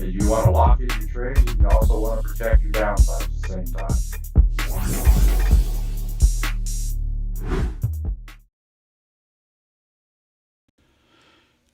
You want to lock in your trades, you also want to protect your downsides at the same time.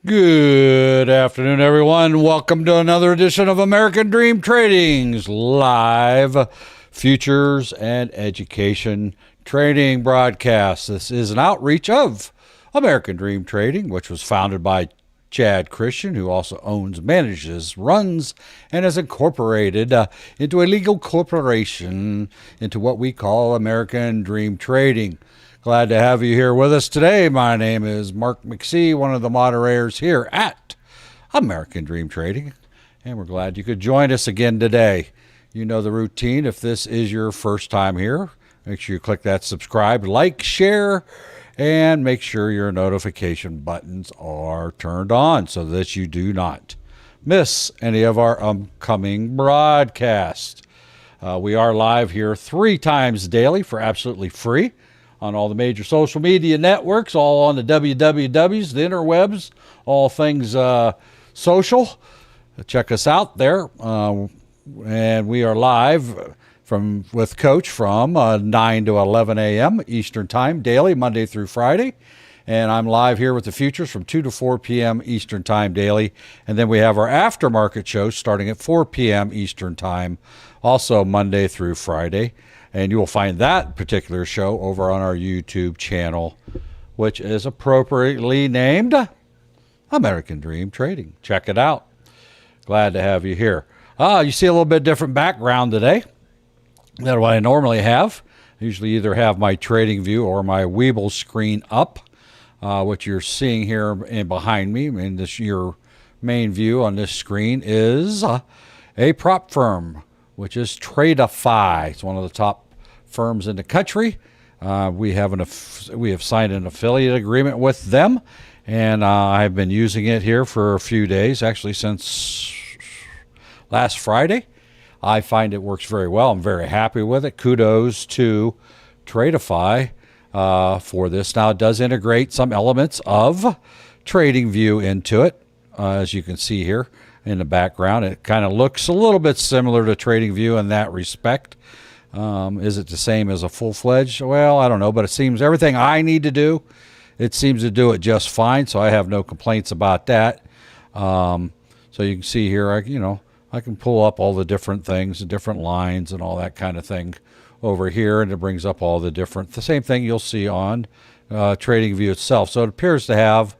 Good afternoon, everyone. Welcome to another edition of American Dream Trading's live futures and education trading broadcast. This is an outreach of American Dream Trading, which was founded by Chad Christian, who also owns, manages, runs, and is incorporated into a legal corporation into what we call American Dream Trading. Glad to have you here with us today. My name is McC, one of the moderators here at American Dream Trading, and we're glad you could join us again today. You know the routine. If this is your first time here, make sure you click that subscribe, like, share, and make sure your notification buttons are turned on so that you do not miss any of our upcoming broadcasts. We are live here 3 times daily for absolutely free on all the major social media networks, all on the WWWs, the interwebs, all things social. Check us out there. And we are live with Coach from 9 to 11 a.m. Eastern Time daily, Monday through Friday. And I'm live here with the futures from 2 to 4 p.m. Eastern Time daily. And then we have our aftermarket show starting at 4 p.m. Eastern Time, also Monday through Friday. And you will find that particular show over on our YouTube channel, which is appropriately named American Dream Trading. Check it out. Glad to have you here. You see a little bit different background today than what I normally have. I usually either have my trading view or my Weeble screen up. What you're seeing here behind me, and this your main view on this screen, is a prop firm, which is Tradeify. It's one of the top firms in the country. We have signed an affiliate agreement with them, and I've been using it here for a few days, actually since last Friday. I find it works very well. I'm very happy with it. Kudos to Tradeify for this. Now, it does integrate some elements of TradingView into it, as you can see here in the background. It kind of looks a little bit similar to TradingView in that respect. Is it the same as a full-fledged? Well, I don't know, but it seems everything I need to do, it seems to do it just fine, so I have no complaints about that. So you can see here, I can pull up all the different things, the different lines and all that kind of thing over here, and it brings up all the same thing you'll see on TradingView itself. So it appears to have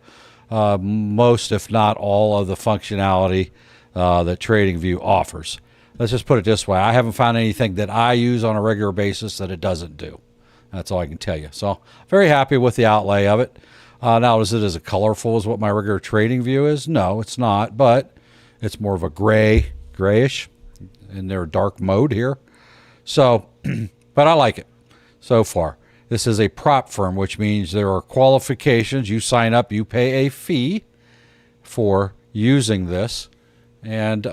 most, if not all, of the functionality that TradingView offers. Let's just put it this way. I haven't found anything that I use on a regular basis that it doesn't do. That's all I can tell you. So very happy with the outlay of it. Now, is it as colorful as what my regular TradingView is? No, it's not, but it's more of a grayish in their dark mode here. So, but I like it so far. This is a prop firm, which means there are qualifications. You sign up, you pay a fee for using this, and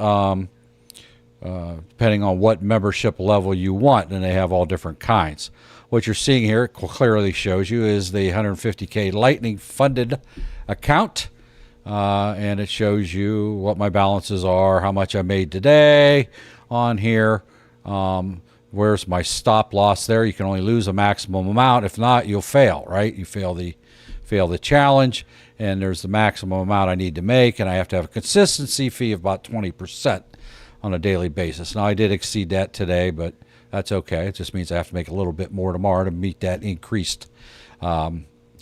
depending on what membership level you want, and they have all different kinds. What you're seeing here clearly shows you is the 150K Lightning funded account, and it shows you what my balances are, how much I made today on here. Where's my stop loss there? You can only lose a maximum amount. If not, you'll fail, right? You fail the challenge, and there's the maximum amount I need to make, and I have to have a consistency fee of about 20% on a daily basis. Now, I did exceed that today, but that's okay. It just means I have to make a little bit more tomorrow to meet that increased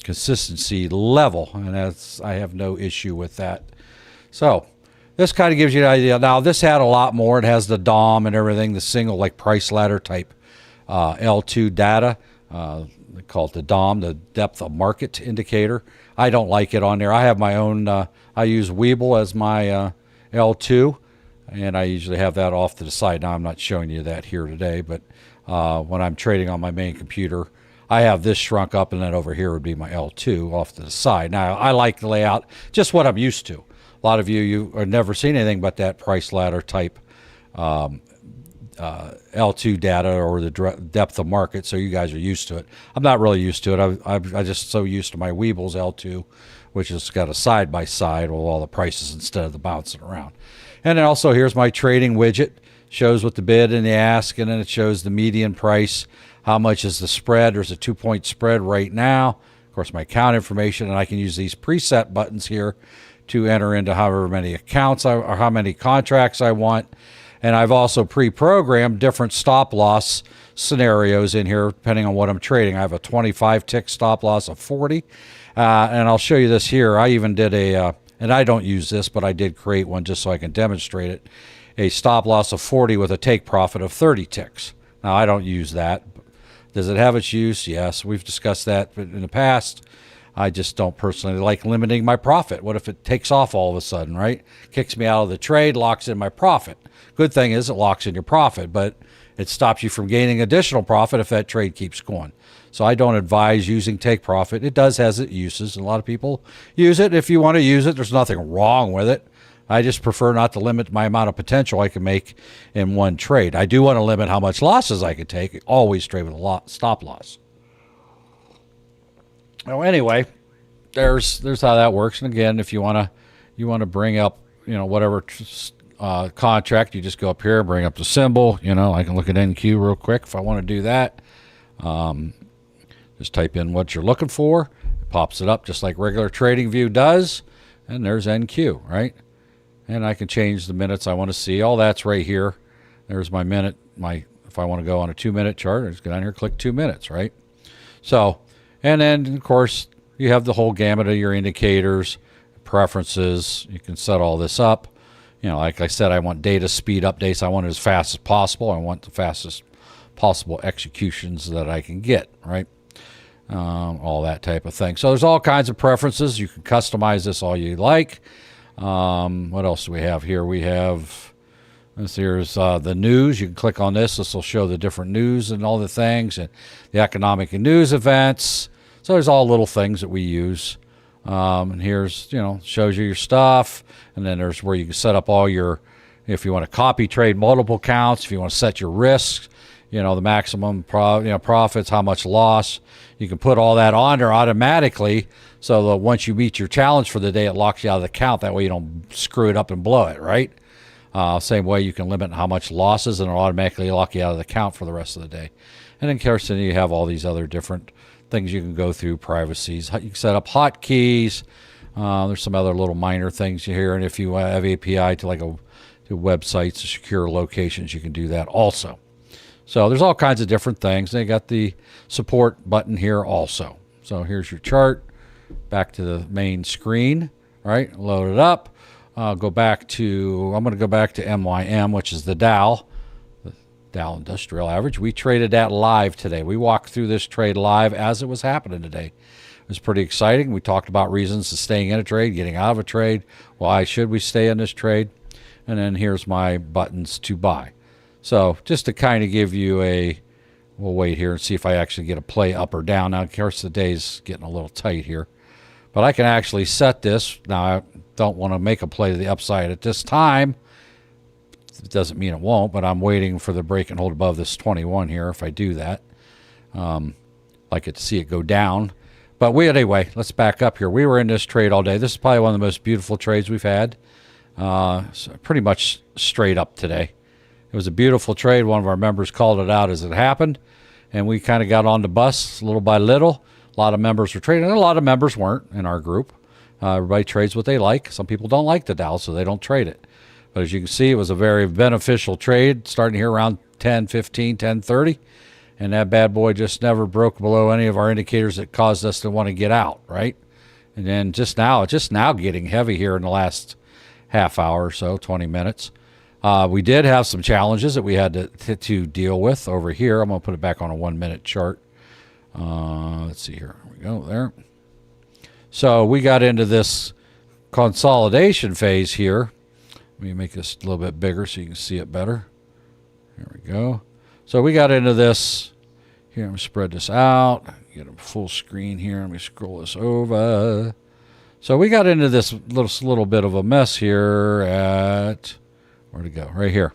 consistency level, and I have no issue with that. So this kind of gives you an idea. Now, this had a lot more. It has the DOM and everything, the single like price ladder type L2 data. They call it the DOM, the depth of market indicator. I don't like it on there. I have my own. I use Weeble as my L2. And I usually have that off to the side. Now, I'm not showing you that here today, but when I'm trading on my main computer, I have this shrunk up, and then over here would be my L2 off to the side. Now, I like the layout, just what I'm used to. A lot of you have never seen anything but that price ladder type L2 data or the depth of market, so you guys are used to it. I'm not really used to it. I'm just so used to my Weeble's L2, which has got a side-by-side with all the prices instead of the bouncing around. And then also here's my trading widget. Shows what the bid and the ask, and then it shows the median price. How much is the spread? There's a 2-point spread right now. Of course, my account information, and I can use these preset buttons here to enter into however many accounts or how many contracts I want. And I've also pre-programmed different stop loss scenarios in here depending on what I'm trading. I have a 25 tick stop loss of 40, and I'll show you this here. I even did and I don't use this, but I did create one just so I can demonstrate it, a stop loss of 40 with a take profit of 30 ticks. Now, I don't use that. Does it have its use? Yes, we've discussed that in the past. I just don't personally like limiting my profit. What if it takes off all of a sudden, right? Kicks me out of the trade, locks in my profit. Good thing is it locks in your profit, but it stops you from gaining additional profit if that trade keeps going. So I don't advise using take profit. It does has its uses, and a lot of people use it. If you want to use it, there's nothing wrong with it. I just prefer not to limit my amount of potential I can make in one trade. I do want to limit how much losses I could take. Always trade with a stop loss. Well, anyway, there's how that works. And again, if you want to bring up whatever contract, you just go up here and bring up the symbol. I can look at NQ real quick if I want to do that. Just type in what you're looking for. It pops it up just like regular Trading View does. And there's NQ, right? And I can change the minutes I want to see. All that's right here. There's my minute. If I want to go on a 2-minute chart, I just go down here, click 2 minutes, right? So, and then of course you have the whole gamut of your indicators, preferences. You can set all this up. Like I said, I want data speed updates. I want it as fast as possible. I want the fastest possible executions that I can get, right? All that type of thing. So there's all kinds of preferences. You can customize this all you like. What else do we have here? We have here's the news. You can click on this. This will show the different news and all the things, and the economic and news events. So there's all little things that we use. And here's shows you your stuff, and then there's where you can set up all your, if you want to copy trade multiple counts, if you want to set your risks, the maximum profits, how much loss. You can put all that on there automatically, so that once you meet your challenge for the day, it locks you out of the count. That way you don't screw it up and blow it, right? Same way you can limit how much losses, and it'll automatically lock you out of the count for the rest of the day. And then, of course, then you have all these other different things you can go through, privacies. You can set up hotkeys. There's some other little minor things here, and if you have API to websites, to secure locations, you can do that also. So there's all kinds of different things. They got the support button here also. So here's your chart. Back to the main screen, right? Load it up. I'm going to go back to MYM, which is the Dow Industrial Average. We traded that live today. We walked through this trade live as it was happening today. It was pretty exciting. We talked about reasons to staying in a trade, getting out of a trade. Why should we stay in this trade? And then here's my buttons to buy. So just to kind of give you we'll wait here and see if I actually get a play up or down. Now, of course, the day's getting a little tight here. But I can actually set this. Now, I don't want to make a play to the upside at this time. It doesn't mean it won't, but I'm waiting for the break and hold above this 21 here if I do that. Like it to see it go down. But anyway, let's back up here. We were in this trade all day. This is probably one of the most beautiful trades we've had. So pretty much straight up today. It was a beautiful trade. One of our members called it out as it happened, and we kind of got on the bus little by little. A lot of members were trading, and a lot of members weren't in our group. Everybody trades what they like. Some people don't like the Dow, so they don't trade it. But as you can see, it was a very beneficial trade starting here around 10:15, 10:30, and that bad boy just never broke below any of our indicators that caused us to want to get out, right? And then just now getting heavy here in the last half hour or so, 20 minutes. We did have some challenges that we had to deal with over here. I'm going to put it back on a 1-minute chart. Let's see here. There we go there. So we got into this consolidation phase here. Let me make this a little bit bigger so you can see it better. There we go. So we got into this. Here, I'm going to spread this out. Get a full screen here. Let me scroll this over. So we got into this little bit of a mess here at... Where'd it go? Right here.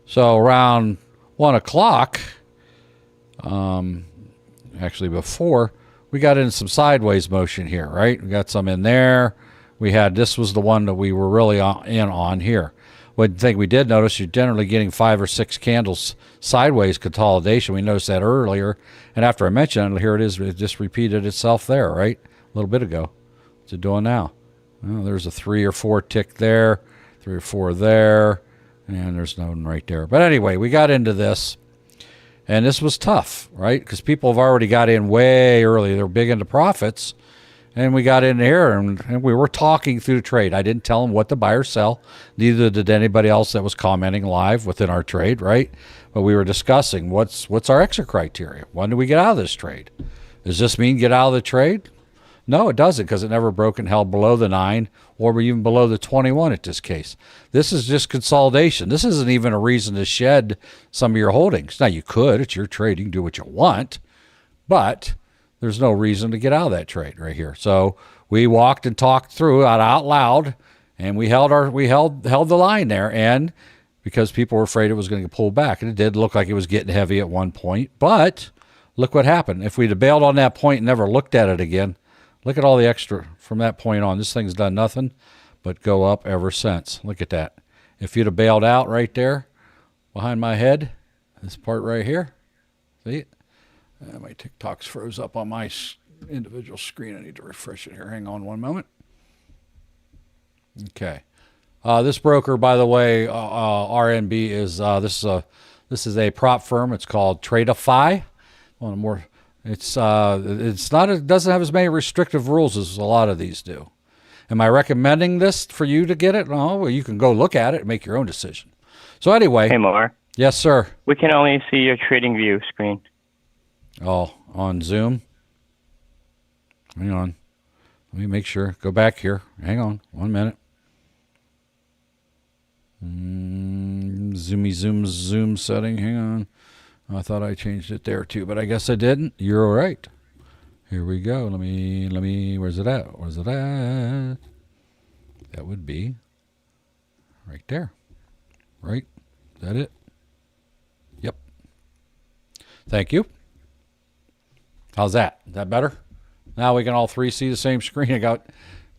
So around 1 o'clock, actually before, we got into some sideways motion here, right? We got some in there. this was the one that we were really in on here. One thing we did notice, you're generally getting 5 or 6 candles sideways consolidation. We noticed that earlier, and after I mentioned it, here it is. It just repeated itself there, right? A little bit ago. What's it doing now? Well, there's a 3 or 4 tick there, 3 or 4 there, and there's no one right there. But anyway, we got into this, and this was tough, right? Because people have already got in way early. They're big into profits. And we got in here, and we were talking through the trade. I didn't tell them what to buy or sell. Neither did anybody else that was commenting live within our trade, right? But we were discussing what's our exit criteria. When do we get out of this trade? Does this mean get out of the trade? No, it doesn't, because it never broke and held below the 9 or even below the 21 at this case. This is just consolidation. This isn't even a reason to shed some of your holdings. Now, you could. It's your trade. You can do what you want. But there's no reason to get out of that trade right here. So we walked and talked through it out loud, and we held the line there. And because people were afraid it was going to pull back, and it did look like it was getting heavy at one point. But look what happened. If we'd have bailed on that point and never looked at it again, look at all the extra from that point on. This thing's done nothing but go up ever since. Look at that. If you'd have bailed out right there behind my head, this part right here, see it? My TikTok's froze up on my individual screen. I need to refresh it here. Hang on one moment. Okay. This broker, by the way, RNB is this is a prop firm. It's called Tradeify. One more. It's not. It doesn't have as many restrictive rules as a lot of these do. Am I recommending this for you to get it? No. Well, you can go look at it and make your own decision. So anyway. Hey, Mar. Yes, sir. We can only see your trading view screen. Oh, on Zoom? Hang on. Let me make sure. Go back here. Hang on. 1 minute. Zoom setting. Hang on. I thought I changed it there too, but I guess I didn't. You're all right. Here we go. Let me, where's it at? Where's it at? That would be right there. Right? Is that it? Yep. Thank you. How's that? Is that better? Now we can all three see the same screen. I got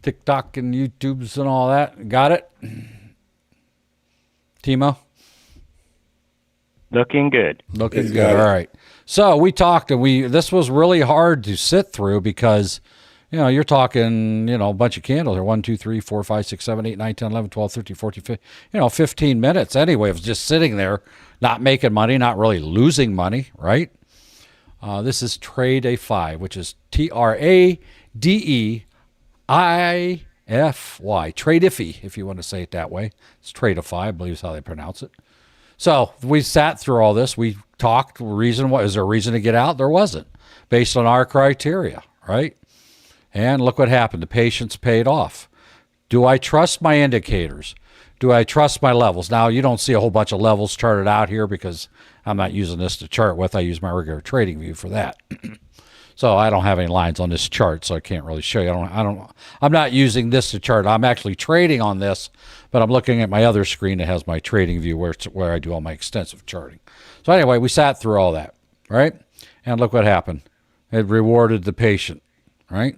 TikTok and YouTubes and all that. Got it? Timo? Looking good. Looking good. All right. So we talked, and this was really hard to sit through because, you're talking, a bunch of candles here. 1, 2, 3, 4, 5, 6, 7, 8, 9, 10, 11, 12, 13, 14, 15, 15 minutes anyway of just sitting there, not making money, not really losing money, right? This is Tradeify, which is Tradeify, Tradeify, if you want to say it that way. It's Tradeify, I believe is how they pronounce it. So we sat through all this. We talked. Is there a reason to get out? There wasn't, based on our criteria, right? And look what happened. The patience paid off. Do I trust my indicators? Do I trust my levels? Now, you don't see a whole bunch of levels charted out here because I'm not using this to chart with. I use my regular trading view for that. So I don't have any lines on this chart, so I can't really show you. I'm not using this to chart. I'm actually trading on this, but I'm looking at my other screen that has my trading view where I do all my extensive charting. So anyway, we sat through all that, right? And look what happened. It rewarded the patient, right?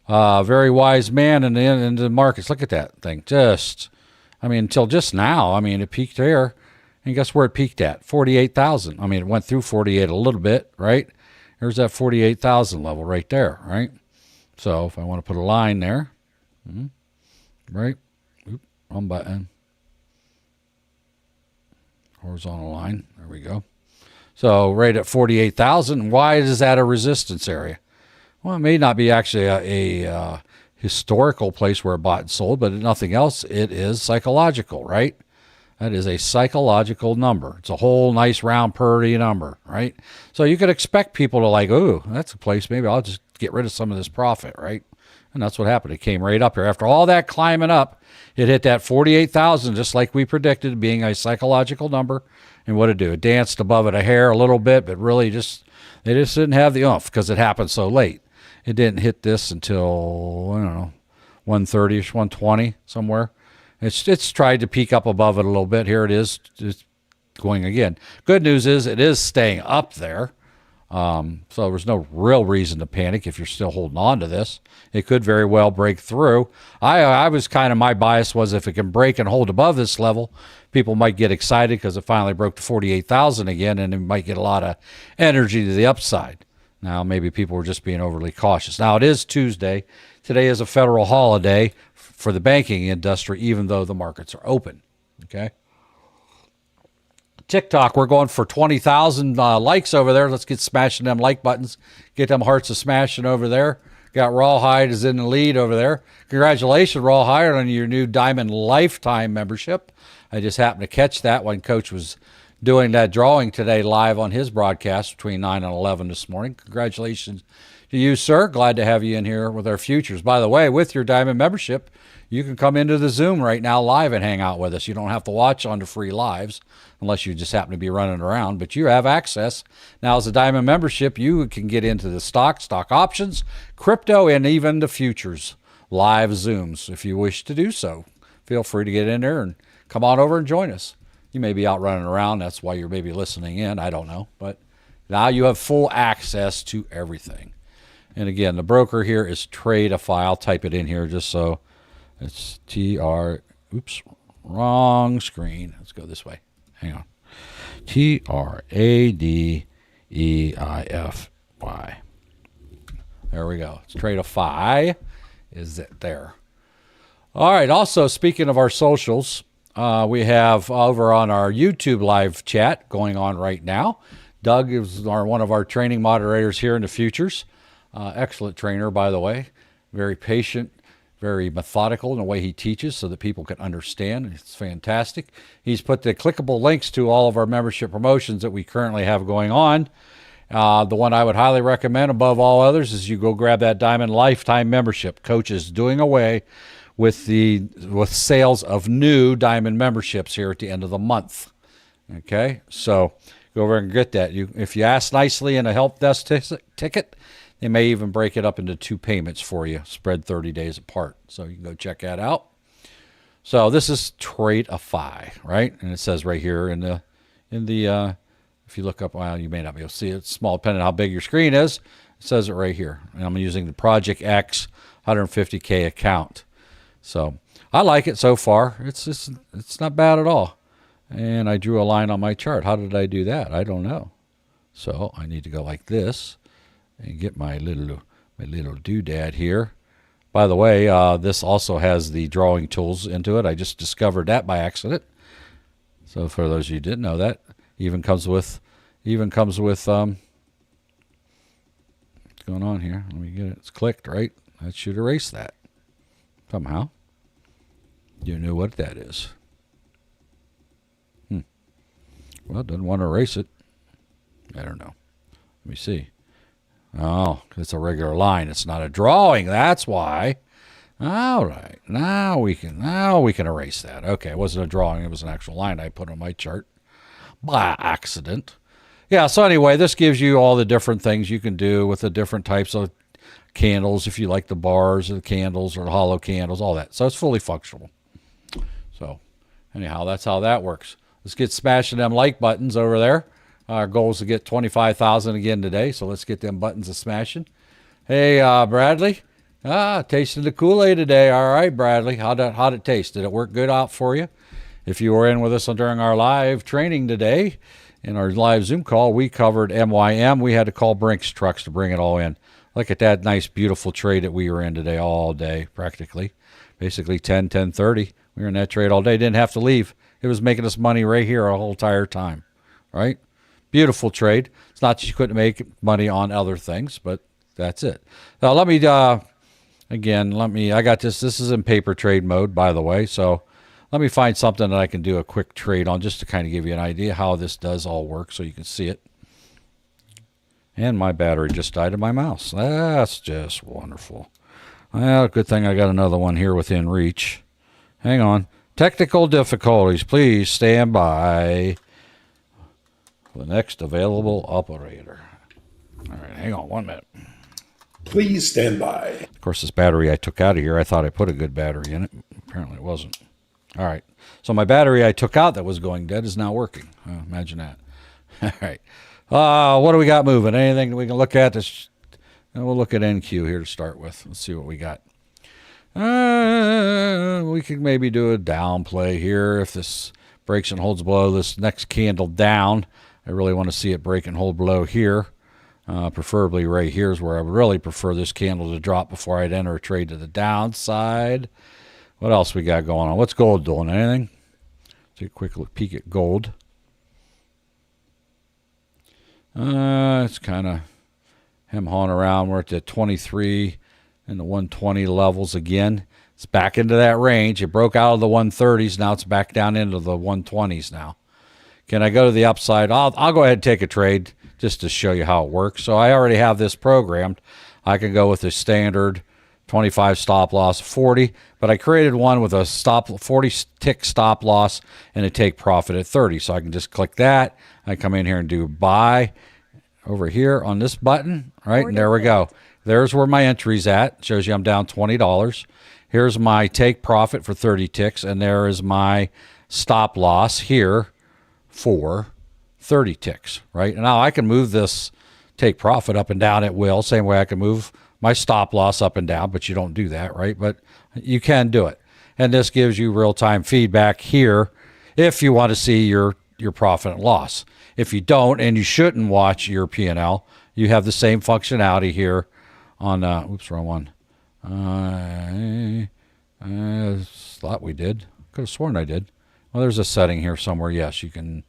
Very wise man in the markets. Look at that thing. Until just now, it peaked there. And guess where it peaked at? 48,000. It went through 48 a little bit, right? There's that 48,000 level right there, right? So if I want to put a line there, right? Wrong button. Horizontal line. There we go. So right at 48,000. Why is that a resistance area? Well, it may not be actually a historical place where it bought and sold, but if nothing else, it is psychological, right? That is a psychological number. It's a whole nice round pretty number, right? So you could expect people to ooh, that's a place, maybe I'll just get rid of some of this profit, right? And that's what happened. It came right up here. After all that climbing up, it hit that 48,000, just like we predicted, being a psychological number. And what did it do? It danced above it a hair a little bit, but really they just didn't have the oomph because it happened so late. It didn't hit this until, 130-ish, 120 somewhere. It's tried to peek up above it a little bit. Here it is. It's going again. Good news is it is staying up there. So there's no real reason to panic if you're still holding on to this. It could very well break through. I was kind of, my bias was if it can break and hold above this level, people might get excited because it finally broke to 48,000 again, and it might get a lot of energy to the upside. Now, maybe people were just being overly cautious. Now, it is Tuesday. Today is a federal holiday for the banking industry, even though the markets are open. Okay. TikTok, we're going for 20,000 likes over there. Let's get smashing them like buttons. Get them hearts a smashing over there. Got Rawhide is in the lead over there. Congratulations, Rawhide, on your new Diamond Lifetime membership. I just happened to catch that when Coach was doing that drawing today live on his broadcast between 9 and 11 this morning. Congratulations to you, sir. Glad to have you in here with our futures. By the way, with your Diamond membership, you can come into the Zoom right now live and hang out with us. You don't have to watch on the free lives unless you just happen to be running around, but you have access. Now, as a Diamond membership, you can get into the stock options, crypto, and even the futures live Zooms if you wish to do so. Feel free to get in there and come on over and join us. You may be out running around. That's why you're maybe listening in. I don't know. But now you have full access to everything. And again, the broker here is Trade-A-Fi. I'll type it in here just so it's oops, wrong screen. Let's go this way. Hang on. Tradeify. There we go. It's Trade-A-Fi. Is it there? All right. Also, speaking of our socials, we have over on our YouTube live chat going on right now. Doug is one of our training moderators here in the futures. Excellent trainer, by the way. Very patient, very methodical in the way he teaches so that people can understand. It's fantastic. He's put the clickable links to all of our membership promotions that we currently have going on. The one I would highly recommend above all others is you go grab that Diamond Lifetime membership. Coach is doing away with sales of new Diamond memberships here at the end of the month. Okay, so go over and get that. If you ask nicely in a help desk ticket, they may even break it up into 2 payments for you, spread 30 days apart. So you can go check that out. So this is Trade-A-Fi, right? And it says right here in the if you look up, well, you may not be able to see it. It's small, depending on how big your screen is. It says it right here. And I'm using the Project X 150K account. So I like it so far. It's not bad at all. And I drew a line on my chart. How did I do that? I don't know. So I need to go like this and get my little doodad here. By the way, this also has the drawing tools into it. I just discovered that by accident. So for those of you who didn't know that, even comes with what's going on here. Let me get it. It's clicked, right? That should erase that. Somehow. You knew what that is. Well, it doesn't want to erase it. I don't know. Let me see. Oh, it's a regular line. It's not a drawing. That's why. All right. Now we can erase that. Okay, it wasn't a drawing. It was an actual line I put on my chart by accident. Yeah, so anyway, this gives you all the different things you can do with the different types of candles, if you like the bars or the candles or the hollow candles, all that. So it's fully functional. So anyhow, that's how that works. Let's get smashing them like buttons over there. Our goal is to get 25,000 again today, so let's get them buttons a smashing. Hey, Bradley. Tasting the Kool-Aid today. All right, Bradley. How'd it taste? Did it work good out for you? If you were in with us during our live training today, in our live Zoom call, we covered MYM. We had to call Brinks trucks to bring it all in. Look at that nice, beautiful trade that we were in today all day, practically. Basically 10:30. We were in that trade all day. Didn't have to leave. It was making us money right here our whole entire time, right? Beautiful trade. It's not that you couldn't make money on other things, but that's it. Now, let me, I got this. This is in paper trade mode, by the way. So let me find something that I can do a quick trade on just to kind of give you an idea how this does all work so you can see it. And my battery just died in my mouse. That's just wonderful. Well, good thing I got another one here within reach. Hang on. Technical difficulties. Please stand by. The next available operator. All right, hang on 1 minute. Please stand by. Of course, this battery I took out of here, I thought I put a good battery in it. Apparently it wasn't. All right, so my battery I took out that was going dead is now working. Imagine that. All right. What do we got moving? Anything that we can look at? This, we'll look at NQ here to start with. Let's see what we got. We could maybe do a down play here. If this breaks and holds below this next candle down, I really want to see it break and hold below here. Preferably right here is where I would really prefer this candle to drop before I'd enter a trade to the downside. What else we got going on? What's gold doing? Anything? Take a quick look, peek at gold. It's kind of him-hawing around. We're at the 23 and the 120 levels again. It's back into that range. It broke out of the 130s. Now it's back down into the 120s now. Can I go to the upside? I'll go ahead and take a trade just to show you how it works. So I already have this programmed. I can go with the standard 25 stop loss 40, but I created one with a 40 tick stop loss and a take profit at 30. So I can just click that. I come in here and do buy over here on this button, right? And there we go. There's where my entry's at. Shows you I'm down $20. Here's my take profit for 30 ticks, and there is my stop loss here for 30 ticks, right? And now I can move this take profit up and down at will, same way I can move my stop loss up and down, but you don't do that, right? But you can do it. And this gives you real-time feedback here if you want to see your profit and loss. If you don't, and you shouldn't watch your P&L, you have the same functionality here on, oops, wrong one. I thought we did. Could have sworn I did. Well, there's a setting here somewhere. Yes, you can,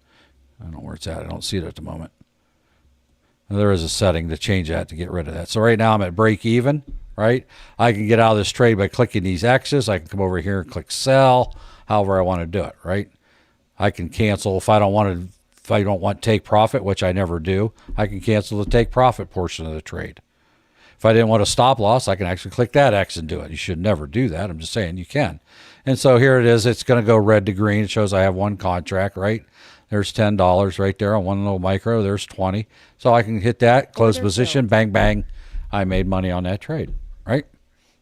I don't know where it's at. I don't see it at the moment. There is a setting to change that to get rid of that. So right now I'm at break even, right? I can get out of this trade by clicking these X's. I can come over here and click sell, however I want to do it, right? I can cancel if I don't want take profit, which I never do. I can cancel the take profit portion of the trade. If I didn't want a stop loss, I can actually click that X and do it. You should never do that. I'm just saying you can. And so here it is. It's going to go red to green. It shows I have one contract, right? There's $10 right there on one little micro. There's 20. So I can hit that, close position, bang, bang. I made money on that trade, right?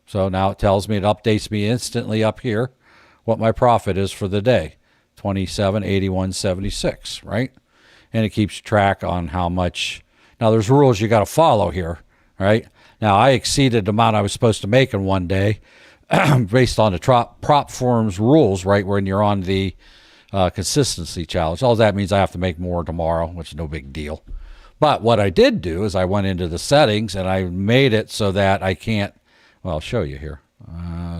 So now it tells me, it updates me instantly up here what my profit is for the day. 27.8176, right? And it keeps track on how much. Now there's rules you got to follow here, right? Now I exceeded the amount I was supposed to make in one day based on the prop forms rules, right? When you're on the consistency challenge. All that means I have to make more tomorrow, which is no big deal. But what I did do is I went into the settings and I made it so that I can't, well, I'll show you here.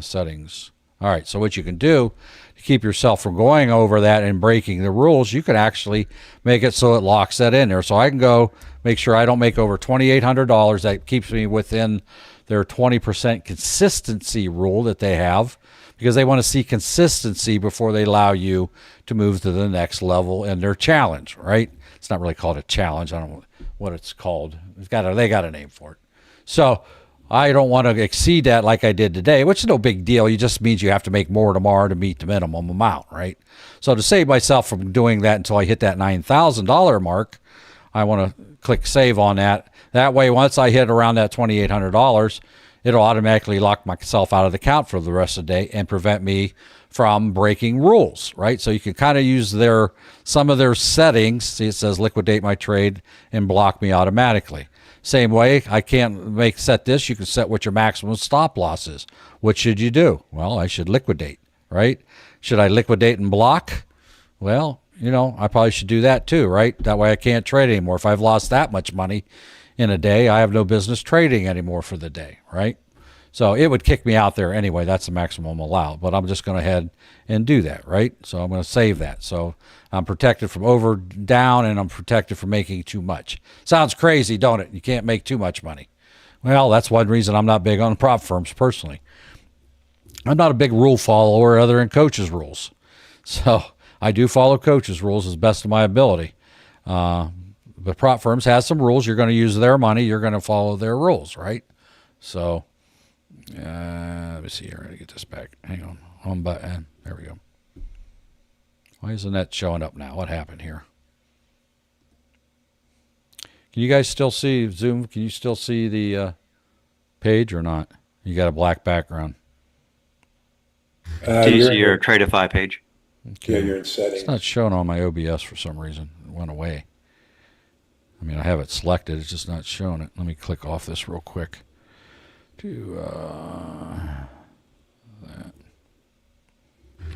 Settings. All right, so what you can do to keep yourself from going over that and breaking the rules, you can actually make it so it locks that in there. So I can go make sure I don't make over $2,800. That keeps me within their 20% consistency rule that they have, because they want to see consistency before they allow you to move to the next level in their challenge, right? It's not really called a challenge. I don't know what it's called. They got a name for it. So I don't want to exceed that like I did today, which is no big deal. It just means you have to make more tomorrow to meet the minimum amount, right? So to save myself from doing that until I hit that $9,000 mark, I want to click save on that. That way, once I hit around that $2,800, it'll automatically lock myself out of the count for the rest of the day and prevent me from breaking rules, right? So you can kind of use some of their settings. See, it says liquidate my trade and block me automatically. Same way, I can't set this. You can set what your maximum stop loss is. What should you do? Well, I should liquidate, right? Should I liquidate and block? Well, I probably should do that too, right? That way I can't trade anymore. If I've lost that much money in a day, I have no business trading anymore for the day, right? So it would kick me out there anyway. That's the maximum allowed, but I'm just going to head and do that, right? So I'm going to save that. So I'm protected from over, down, and I'm protected from making too much. Sounds crazy, don't it? You can't make too much money. Well, that's one reason I'm not big on prop firms personally. I'm not a big rule follower other than coaches' rules. So I do follow coaches' rules as best of my ability. But prop firms has some rules. You're going to use their money. You're going to follow their rules, right? So let me see here. I got to get this back. Hang on. Home button. There we go. Why isn't that showing up now? What happened here? Can you guys still see Zoom? Can you still see the page or not? You got a black background. Do you see your Tradeify page? Okay. Yeah, you're in settings. It's not showing on my OBS for some reason. It went away. I have it selected. It's just not showing it. Let me click off this real quick. That.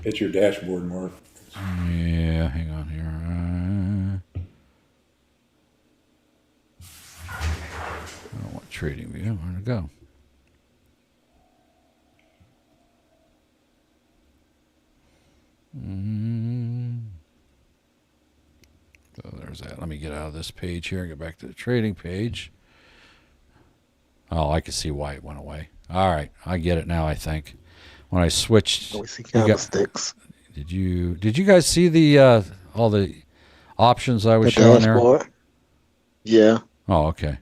It's your dashboard, Mark. Yeah, hang on here. I don't want trading view. Where'd it go? So there's that. Let me get out of this page here and get back to the trading page. Oh, I can see why it went away. All right, I get it now, I think. When I switched, We see candlesticks. did you guys see the all the options I was The showing there? dashboard. Yeah, Oh, okay.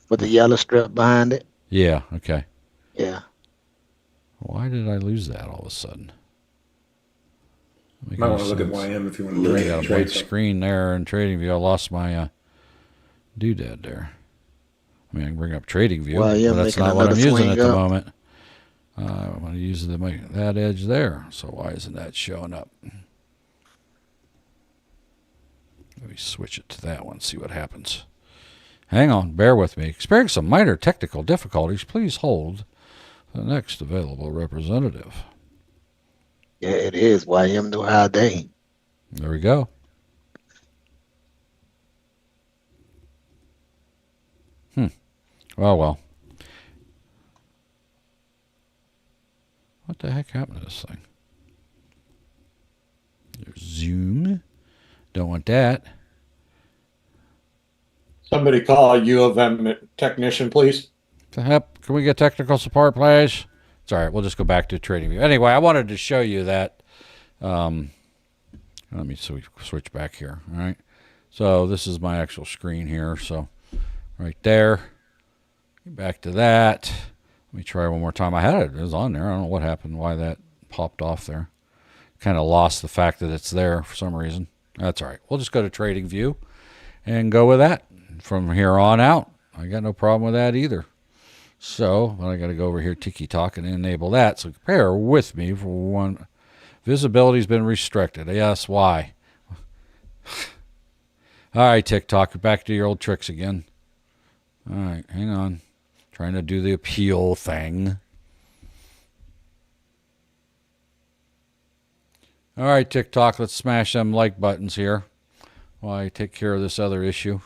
with the yellow strip behind it. Yeah, okay. Yeah. Why did I lose that all of a sudden? You might want to look at YM if you want to I got a trade blank something. screen there in trading view. I lost my doodad there. I mean, I can bring up trading view, Well, yeah, but that's making not what I'm another using at swing the up. moment. I want to use that edge there. So why isn't that showing up? Let me switch it to that one, see what happens. Hang on, bear with me. Experiencing some minor technical difficulties. Please hold for the next available representative. Yeah, it is. YM knew how they. There we go. Well. What the heck happened to this thing? There's zoom. Don't want that. Somebody call a U of M technician, please. The heck? Can we get technical support, please? It's all right. We'll just go back to trading view. Anyway, I wanted to show you that. Let me switch back here. All right. So this is my actual screen here. So right there. Back to that. Let me try one more time. I had it. It was on there. I don't know what happened, why that popped off there. Kind of lost the fact that it's there for some reason. That's all right. We'll just go to trading view and go with that from here on out. I got no problem with that either. So I got to go over here, Tiki Talk, and enable that. So bear with me for one. Visibility's been restricted. Yes, why? All right, TikTok, back to your old tricks again. All right, hang on. Trying to do the appeal thing. All right, TikTok, let's smash them like buttons here while I take care of this other issue.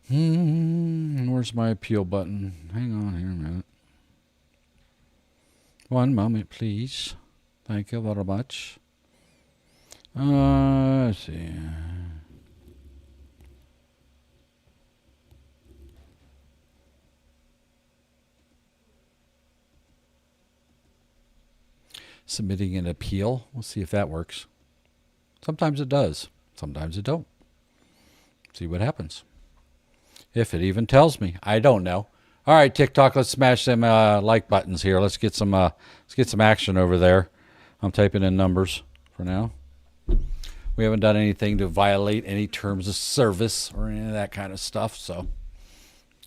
Where's my appeal button? Hang on here a minute. One moment, please. Thank you very much. Let's see. Submitting an appeal. We'll see if that works. Sometimes it does. Sometimes it don't. See what happens. If it even tells me, I don't know. All right, TikTok, let's smash them like buttons here. Let's get some action over there. I'm typing in numbers for now. We haven't done anything to violate any terms of service or any of that kind of stuff. So,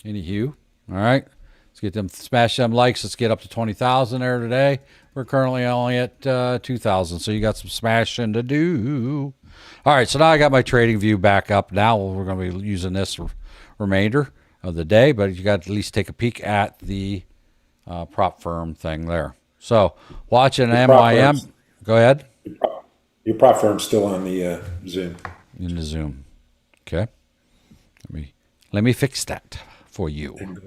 anywho, all right, let's get them, smash them likes. Let's get up to 20,000 there today. We're currently only at 2,000, so you got some smashing to do. All right, so now I got my trading view back up. Now we're going to be using this remainder of the day, but you got to at least take a peek at the prop firm thing there. So watching MYM. Go ahead. Your prop firm's still on the Zoom. In the Zoom. Okay. Let me fix that for you. And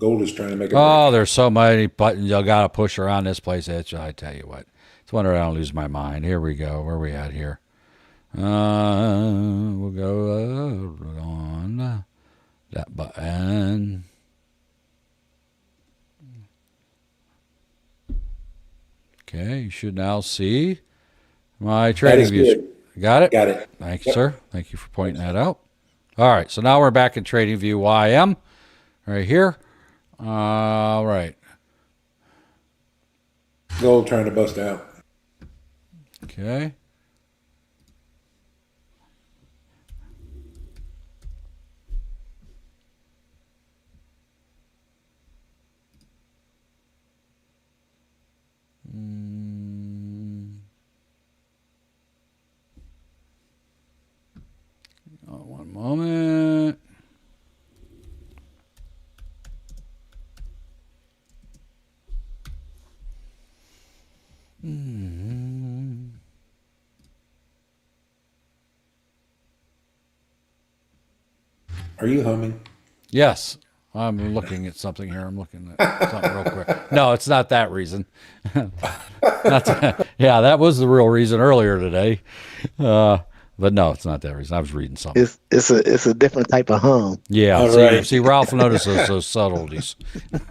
gold is trying to make a Oh, there's so many buttons you got to push around this place. I tell you what. It's wonder I don't lose my mind. Here we go. Where are we at here? We'll go on that button. Okay, you should now see my trading view. Got it? Got it. Thank you, sir. Thank you for pointing that out. All right, so now we're back in trading view YM. right here. All right. Gold trying to bust out. Okay. One moment. Are you humming? Yes. I'm looking at something here. I'm looking at something real quick. No, it's not that reason. Yeah, that was the real reason earlier today. But no, it's not that reason. I was reading something. It's a different type of hum. Yeah. All See, right. see, Ralph notices those subtleties.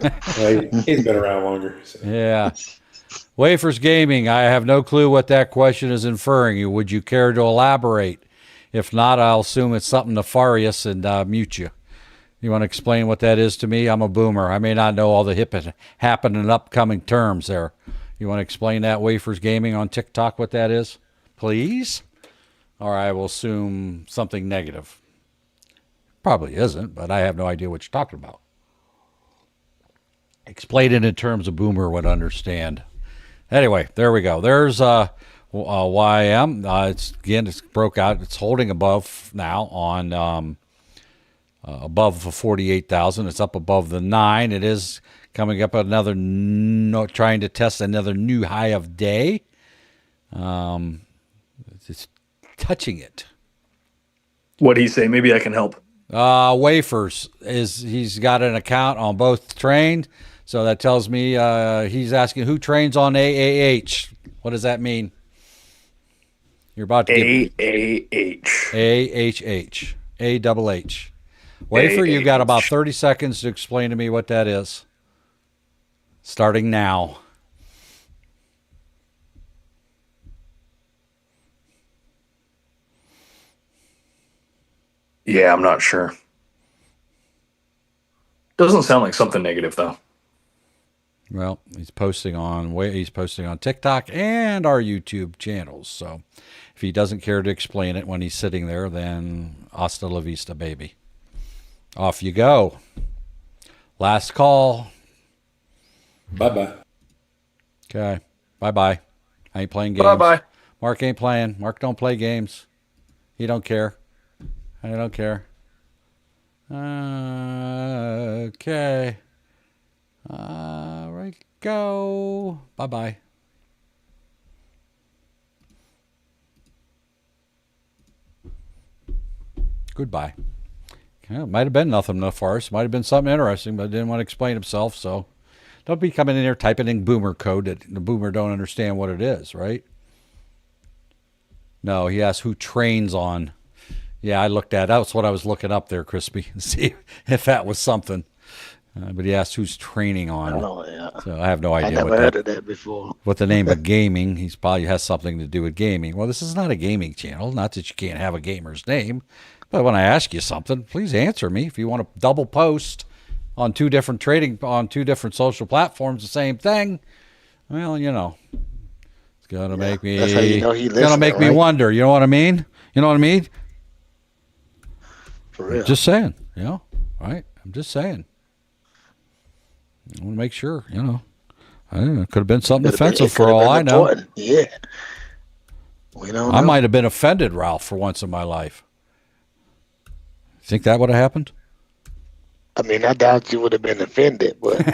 Well, he's been around longer. So. Yeah. Wafers Gaming, I have no clue what that question is inferring. Would you care to elaborate? If not, I'll assume it's something nefarious and mute you. You want to explain what that is to me? I'm a boomer. I may not know all the hip and happening upcoming terms there. You want to explain that, Wafers Gaming on TikTok, what that is? Please? Or I will assume something negative. Probably isn't, but I have no idea what you're talking about. Explain it in terms a boomer would understand. Anyway, there we go. There's YM. It's broke out. It's holding above now on above the 48,000. It's up above the 9. It is coming up another trying to test another new high of day. It's touching it. What'd he say? Maybe I can help. Wafers he's got an account on both train, so that tells me he's asking who trains on AAH. What does that mean? You're about to get AAH. AHH. AHH. Wafer, you've got about 30 seconds to explain to me what that is. Starting now. Yeah, I'm not sure. Doesn't sound like something negative though. Well, he's posting on TikTok and our YouTube channels. So if he doesn't care to explain it when he's sitting there, then hasta la vista, baby. Off you go. Last call. Bye-bye. Okay. Bye-bye. I ain't playing games. Bye-bye. Mark ain't playing. Mark don't play games. He don't care. I don't care. Okay. Right, go. Bye-bye. Goodbye. Okay, it might have been nothing nefarious. Might have been something interesting, but didn't want to explain himself, so don't be coming in here typing in boomer code that the boomer don't understand what it is, right? No, he asked who trains on. Yeah, I looked at that. That's what I was looking up there, Crispy, to see if that was something. But he asked who's training on. Oh, yeah. So I have no I idea never heard of that before. what the name of gaming. He's probably has something to do with gaming. Well, this is not a gaming channel. Not that you can't have a gamer's name. But when I ask you something, please answer me. If you want to double post on two different social platforms, the same thing, well, you know, it's gonna make me. That's how you know he gonna make me wonder. You know what I mean? You know what I mean? For real. Just saying. You know, right? I'm just saying. I want to make sure. You know, I don't know, it could have been something offensive for all I know. Yeah. We don't know. I might have been offended, Ralph, for once in my life. Think that would have happened? I mean, I doubt you would have been offended, but. By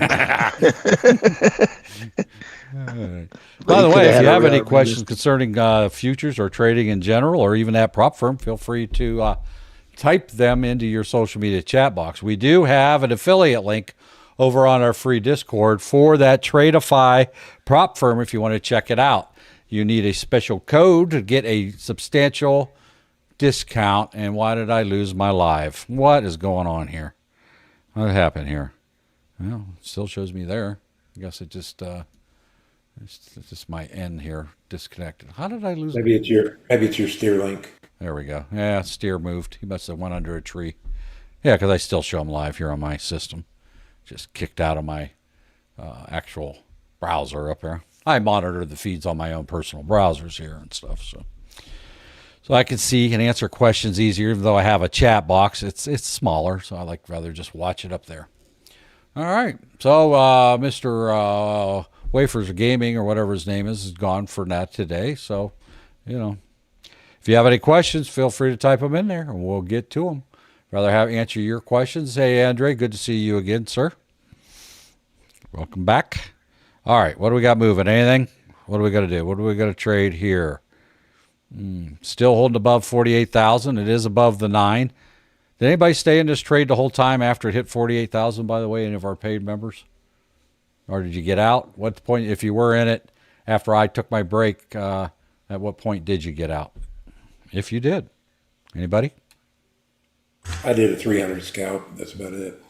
the way, if you have any questions concerning futures or trading in general, or even at prop firm, feel free to type them into your social media chat box. We do have an affiliate link over on our free Discord for that Tradeify prop firm if you want to check it out. You need a special code to get a substantial discount. And why did I lose my live? What is going on here? What happened here? Well, it still shows me there. I guess it just my end here disconnected. How did I lose? Maybe it's your steer link. There we go. Yeah, steer moved. He must have went under a tree. Yeah, because I still show him live here on my system. just kicked out of my actual browser up here. I monitor the feeds on my own personal browsers here and stuff, so I can see and answer questions easier. Even though I have a chat box, it's smaller, so I like rather just watch it up there. All right, so Mr. Wafers Gaming or whatever his name is gone for that today. So, if you have any questions, feel free to type them in there, and we'll get to them. Rather answer your questions. Hey, Andre, good to see you again, sir. Welcome back. All right, what do we got moving? Anything? What do we got to do? What do we got to trade here? Still holding above 48,000. It is above the 9. Did anybody stay in this trade the whole time after it hit 48,000, by the way, any of our paid members? Or did you get out? What point, if you were in it after I took my break, at what point did you get out? If you did. Anybody? I did a 300 scalp. That's about it.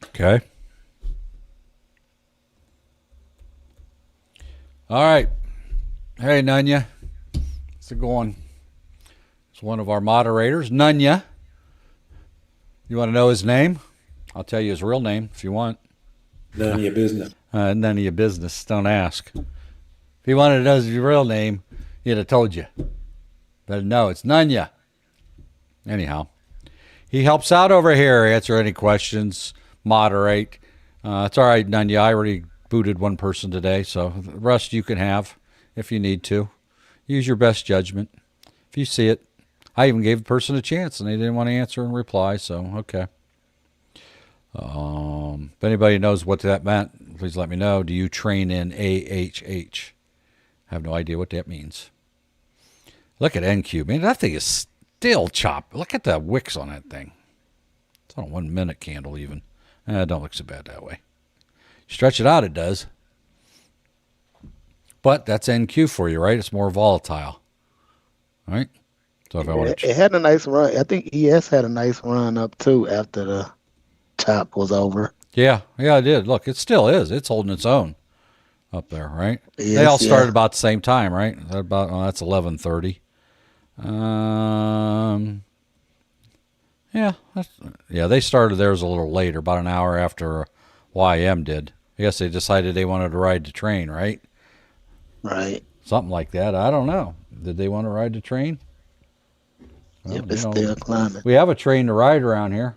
Okay. All right. Hey, Nunya. How's it going? It's one of our moderators, Nunya. You want to know his name? I'll tell you his real name if you want. None of your business. None of your business. Don't ask. If he wanted to know his real name, he'd have told you. But no, it's Nunya. Anyhow, he helps out over here, answer any questions, moderate. It's all right, Nunya. I already booted one person today, so the rest you can have if you need to. Use your best judgment. If you see it. I even gave the person a chance, and they didn't want to answer and reply, so okay. If anybody knows what that meant, please let me know. Do you train in AHH? I have no idea what that means. Look at NQ. Man, that thing is still chopped. Look at the wicks on that thing. It's on a 1 minute candle even. It don't look so bad that way. Stretch it out, it does. But that's NQ for you, right? It's more volatile. All right? So if I want to... It had a nice run. I think ES had a nice run up too after the chop was over. Yeah, it did. Look, it still is. It's holding its own up there, right? Yes, they all started about the same time, right? That's 11:30. They started theirs a little later, about an hour after YM did. I guess they decided they wanted to ride the train, right? Right. Something like that. I don't know. Did they want to ride the train? Well, Yep, it's still climbing. We have a train to ride around here.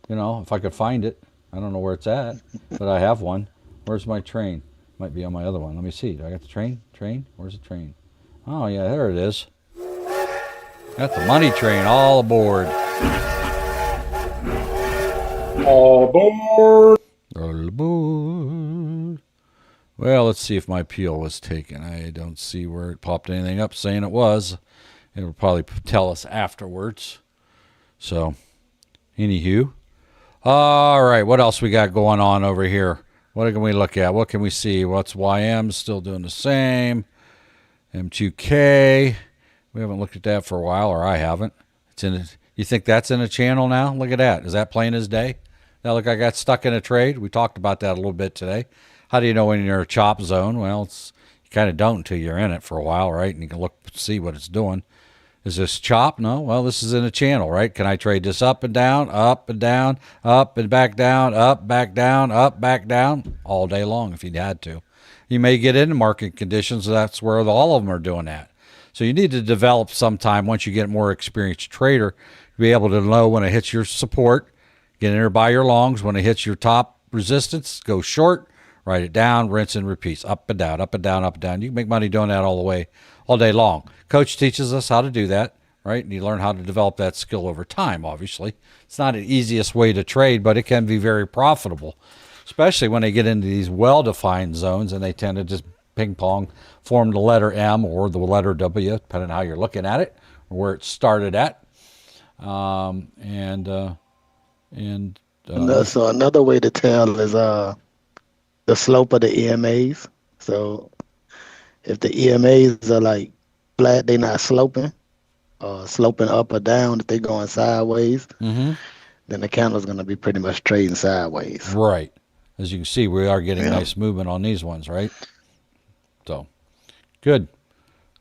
If I could find it. I don't know where it's at, but I have one. Where's my train? Might be on my other one. Let me see. Do I got the train? Where's the train? Oh, yeah, there it is. Got the money train all aboard. All aboard. All aboard. Well, let's see if my peel was taken. I don't see where it popped anything up saying it was. It will probably tell us afterwards. So, anywho. All right, what else we got going on over here? What can we look at? What can we see? What's YM still doing the same? M2K. We haven't looked at that for a while, or I haven't. It's in. You think that's in a channel now? Look at that. Is that plain as day? Now look, I got stuck in a trade. We talked about that a little bit today. How do you know when you're in a chop zone? Well, you kind of don't until you're in it for a while, right? And you can see what it's doing. Is this chop? No. Well, this is in a channel, right? Can I trade this up and down, up and down, up and back down, up, back down, up, back down, all day long if you had to? You may get into market conditions. That's where all of them are doing that. So you need to develop sometime once you get a more experienced trader to be able to know when it hits your support, get in there, buy your longs. When it hits your top resistance, go short, write it down, rinse and repeat, up and down, up and down, up and down. You can make money doing that all day long. Coach teaches us how to do that, right? And you learn how to develop that skill over time, obviously. It's not the easiest way to trade, but it can be very profitable, especially when they get into these well-defined zones and they tend to just ping-pong, form the letter M or the letter W, depending on how you're looking at it or where it started at. So another way to tell is the slope of the EMAs. So if the EMAs are like flat, they're not sloping, sloping up or down. If they're going sideways, then the candle's going to be pretty much trading sideways. Right. As you can see, we are getting nice movement on these ones, right? So, good.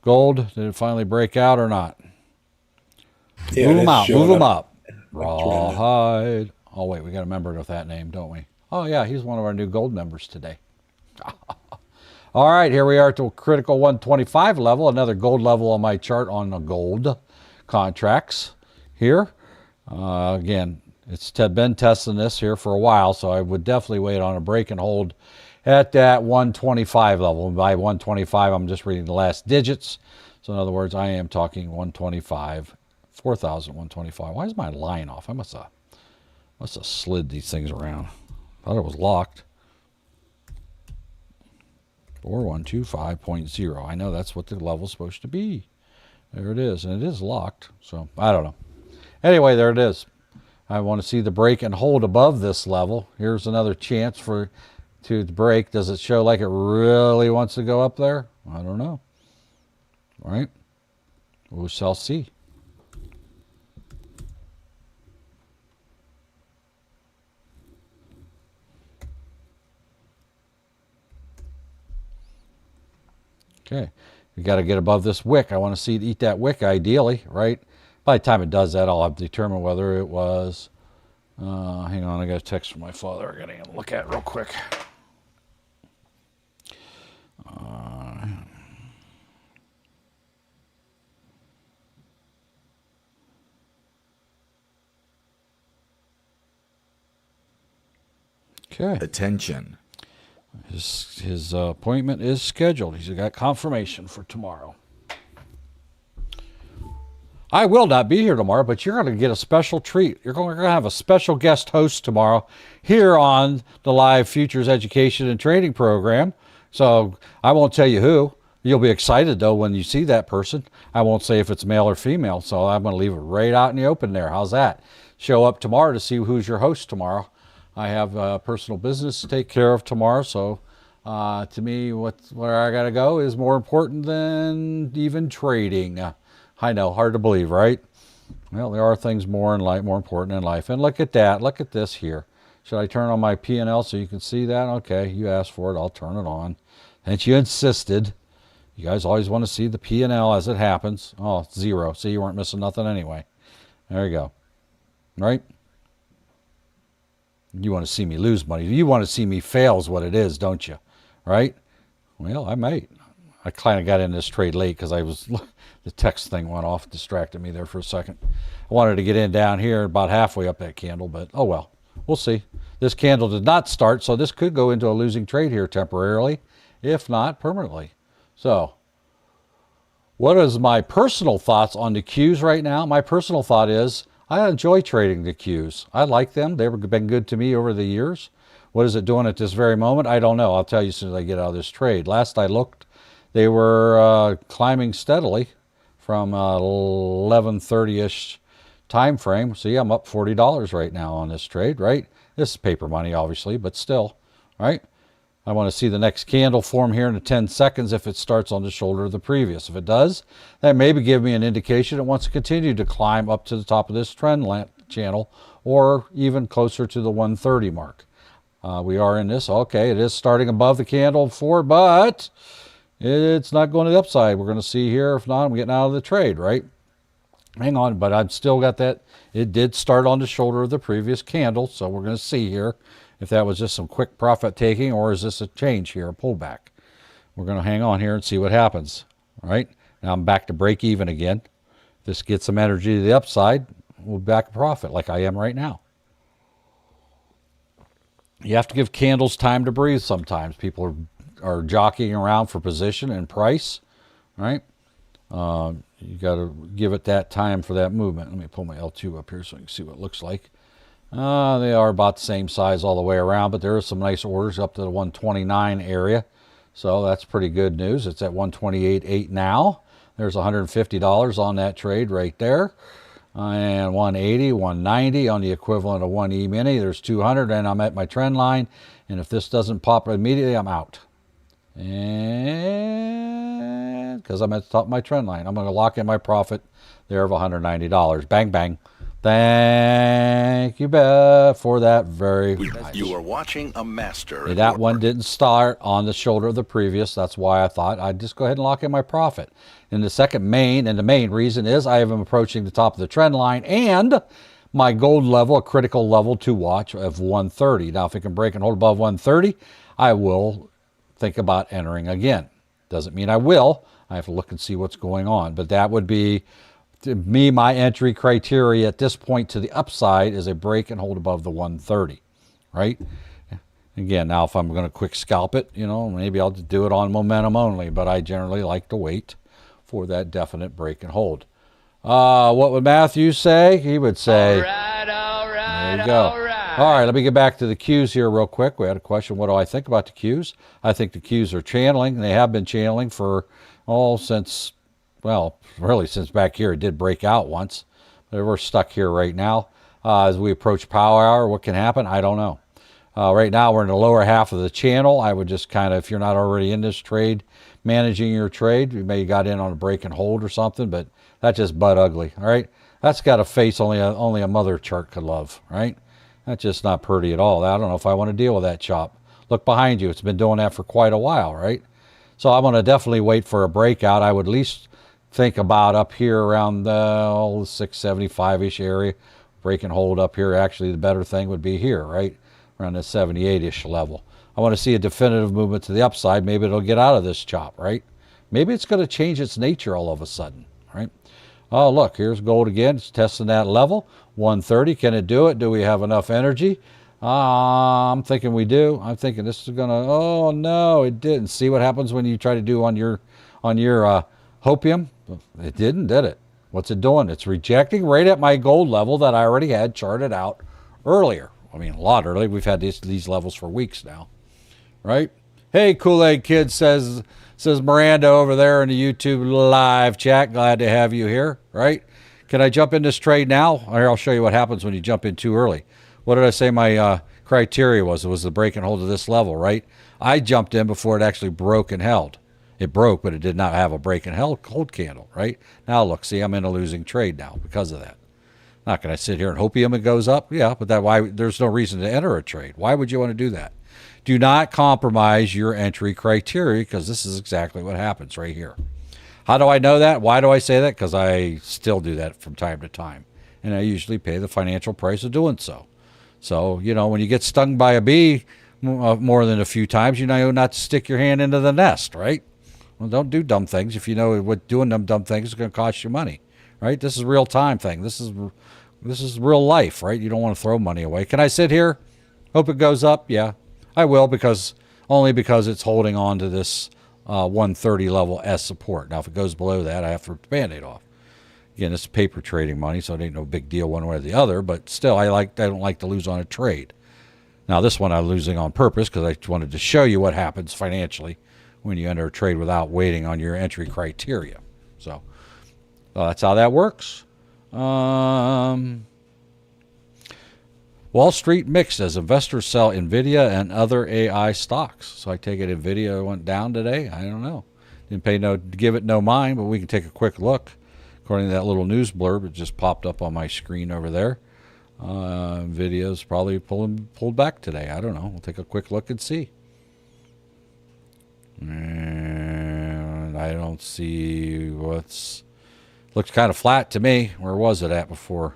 Gold, did it finally break out or not? Yeah, Move them out. Move them up. Rawhide. Oh, wait, we got a member with that name, don't we? Oh, yeah, he's one of our new gold members today. All right, here we are at the critical 125 level, another gold level on my chart on the gold contracts here. Again, it's been testing this here for a while, so I would definitely wait on a break and hold at that 125 level. And by 125, I'm just reading the last digits. So in other words, I am talking 125, 4,125. Why is my line off? I must have slid these things around. Thought it was locked. 4125.0. I know that's what the level's supposed to be. There it is, and it is locked. So I don't know. Anyway, there it is. I want to see the break and hold above this level. Here's another chance to break. Does it show like it really wants to go up there? I don't know. All right. We shall see. Okay, we got to get above this wick. I want to see it eat that wick ideally, right? By the time it does that, I'll have to determine whether it was, hang on, I got a text from my father. I got to look at it real quick. Okay. Attention. His appointment is scheduled. He's got confirmation for tomorrow. I will not be here tomorrow, but you're going to get a special treat. You're going to have a special guest host tomorrow here on the live Futures Education and Training Program. So I won't tell you who. You'll be excited, though, when you see that person. I won't say if it's male or female, so I'm going to leave it right out in the open there. How's that? Show up tomorrow to see who's your host tomorrow. I have personal business to take care of tomorrow, so to me, where I got to go is more important than even trading. I know, hard to believe, right? Well, there are things more important in life. And look at that. Look at this here. Should I turn on my P&L so you can see that? Okay, you asked for it. I'll turn it on. Since you insisted. You guys always want to see the P&L as it happens. Oh, it's 0. See, you weren't missing nothing anyway. There you go. Right? You want to see me lose money. You want to see me fail is what it is, don't you? Right? Well, I might. I kind of got in this trade late because the text thing went off, distracted me there for a second. I wanted to get in down here about halfway up that candle, but oh well. We'll see. This candle did not start, so this could go into a losing trade here temporarily, if not permanently. So, what is my personal thoughts on the Qs right now? My personal thought is I enjoy trading the Qs. I like them. They've been good to me over the years. What is it doing at this very moment? I don't know. I'll tell you as soon as I get out of this trade. Last I looked, they were climbing steadily from 11:30-ish time frame. See, I'm up $40 right now on this trade, right? This is paper money, obviously, but still, right? I want to see the next candle form here in 10 seconds if it starts on the shoulder of the previous. If it does, that maybe give me an indication it wants to continue to climb up to the top of this trend channel or even closer to the 130 mark. We are in this. Okay, it is starting above the candle for, but it's not going to the upside. We're going to see here. If not, I'm getting out of the trade, right? Hang on, but I've still got that. It did start on the shoulder of the previous candle, so we're going to see here if that was just some quick profit taking or is this a change here, a pullback. We're going to hang on here and see what happens. All right, now I'm back to break even again. If this gets some energy to the upside, we'll be back to profit like I am right now. You have to give candles time to breathe sometimes. People are jockeying around for position and price, right? You got to give it that time for that movement. Let me pull my L2 up here so you can see what it looks like. They are about the same size all the way around, but there are some nice orders up to the 129 area. So that's pretty good news. It's at 128.8 now. There's $150 on that trade right there. And 180, 190 on the equivalent of 1 E-mini. There's 200, and I'm at my trend line. And if this doesn't pop immediately, I'm out. And because I'm at the top of my trend line, I'm going to lock in my profit there of $190. Bang, bang. Thank you, Beth, for that very nice. You are watching a master. That one didn't start on the shoulder of the previous. That's why I thought I'd just go ahead and lock in my profit. And the main reason is I am approaching the top of the trend line, and my gold level, a critical level to watch of 130. Now, if it can break and hold above 130, I will think about entering again. Doesn't mean I will. I have to look and see what's going on. But that would be, to me, my entry criteria at this point to the upside is a break and hold above the 130, right? Again, now if I'm going to quick scalp it, maybe I'll just do it on momentum only, but I generally like to wait for that definite break and hold. What would Matthew say? He would say, there you go. All right, let me get back to the Qs here real quick. We had a question, what do I think about the Qs? I think the Qs are channeling. They have been channeling for, since, really since back here. It did break out once. But we're stuck here right now. As we approach power hour, what can happen? I don't know. Right now, we're in the lower half of the channel. I would just kind of, if you're not already in this trade, managing your trade, you may got in on a break and hold or something, but that's just butt ugly, all right? That's got a face only a mother chart could love, right? That's just not pretty at all. I don't know if I want to deal with that chop. Look behind you. It's been doing that for quite a while, right? So I'm going to definitely wait for a breakout. I would at least think about up here around the 675-ish area. Break and hold up here. Actually, the better thing would be here, right? Around the 78-ish level. I want to see a definitive movement to the upside. Maybe it'll get out of this chop, right? Maybe it's going to change its nature all of a sudden, right? Oh, look, here's gold again. It's testing that level. 130, can it do it? Do we have enough energy? I'm thinking we do. I'm thinking this is going to, oh, no, it didn't. See what happens when you try to do on your hopium? It didn't, did it? What's it doing? It's rejecting right at my gold level that I already had charted out earlier. I mean, a lot early. We've had these levels for weeks now, right? Hey, Kool-Aid Kid, says Miranda over there in the YouTube live chat. Glad to have you here, right? Can I jump in this trade now? Here, I'll show you what happens when you jump in too early. What did I say my criteria was? It was the break and hold of this level, right? I jumped in before it actually broke and held. It broke, but it did not have a break and hold candle, right? Now look, see, I'm in a losing trade now because of that. Not going to sit here and hopium it goes up. Yeah, but there's no reason to enter a trade. Why would you want to do that? Do not compromise your entry criteria, because this is exactly what happens right here. How do I know that? Why do I say that? Because I still do that from time to time. And I usually pay the financial price of doing so. So, when you get stung by a bee more than a few times, you know not to stick your hand into the nest, right? Well, don't do dumb things if you know what doing them dumb things is going to cost you money, right? This is a real time thing. This is real life, right? You don't want to throw money away. Can I sit here? Hope it goes up? Yeah, I will, only because it's holding on to this 130 level S support. Now, if it goes below that, I have to rip the Band-Aid off. Again, it's paper trading money, so it ain't no big deal one way or the other, but still, I don't like to lose on a trade. Now, this one I'm losing on purpose because I wanted to show you what happens financially when you enter a trade without waiting on your entry criteria. So that's how that works. Wall Street Mix says investors sell NVIDIA and other AI stocks. So I take it NVIDIA went down today. I don't know. Didn't give it no mind, but we can take a quick look. According to that little news blurb, it just popped up on my screen over there. NVIDIA's probably pulled back today. I don't know. We'll take a quick look and see. And I don't see looks kind of flat to me. Where was it at before?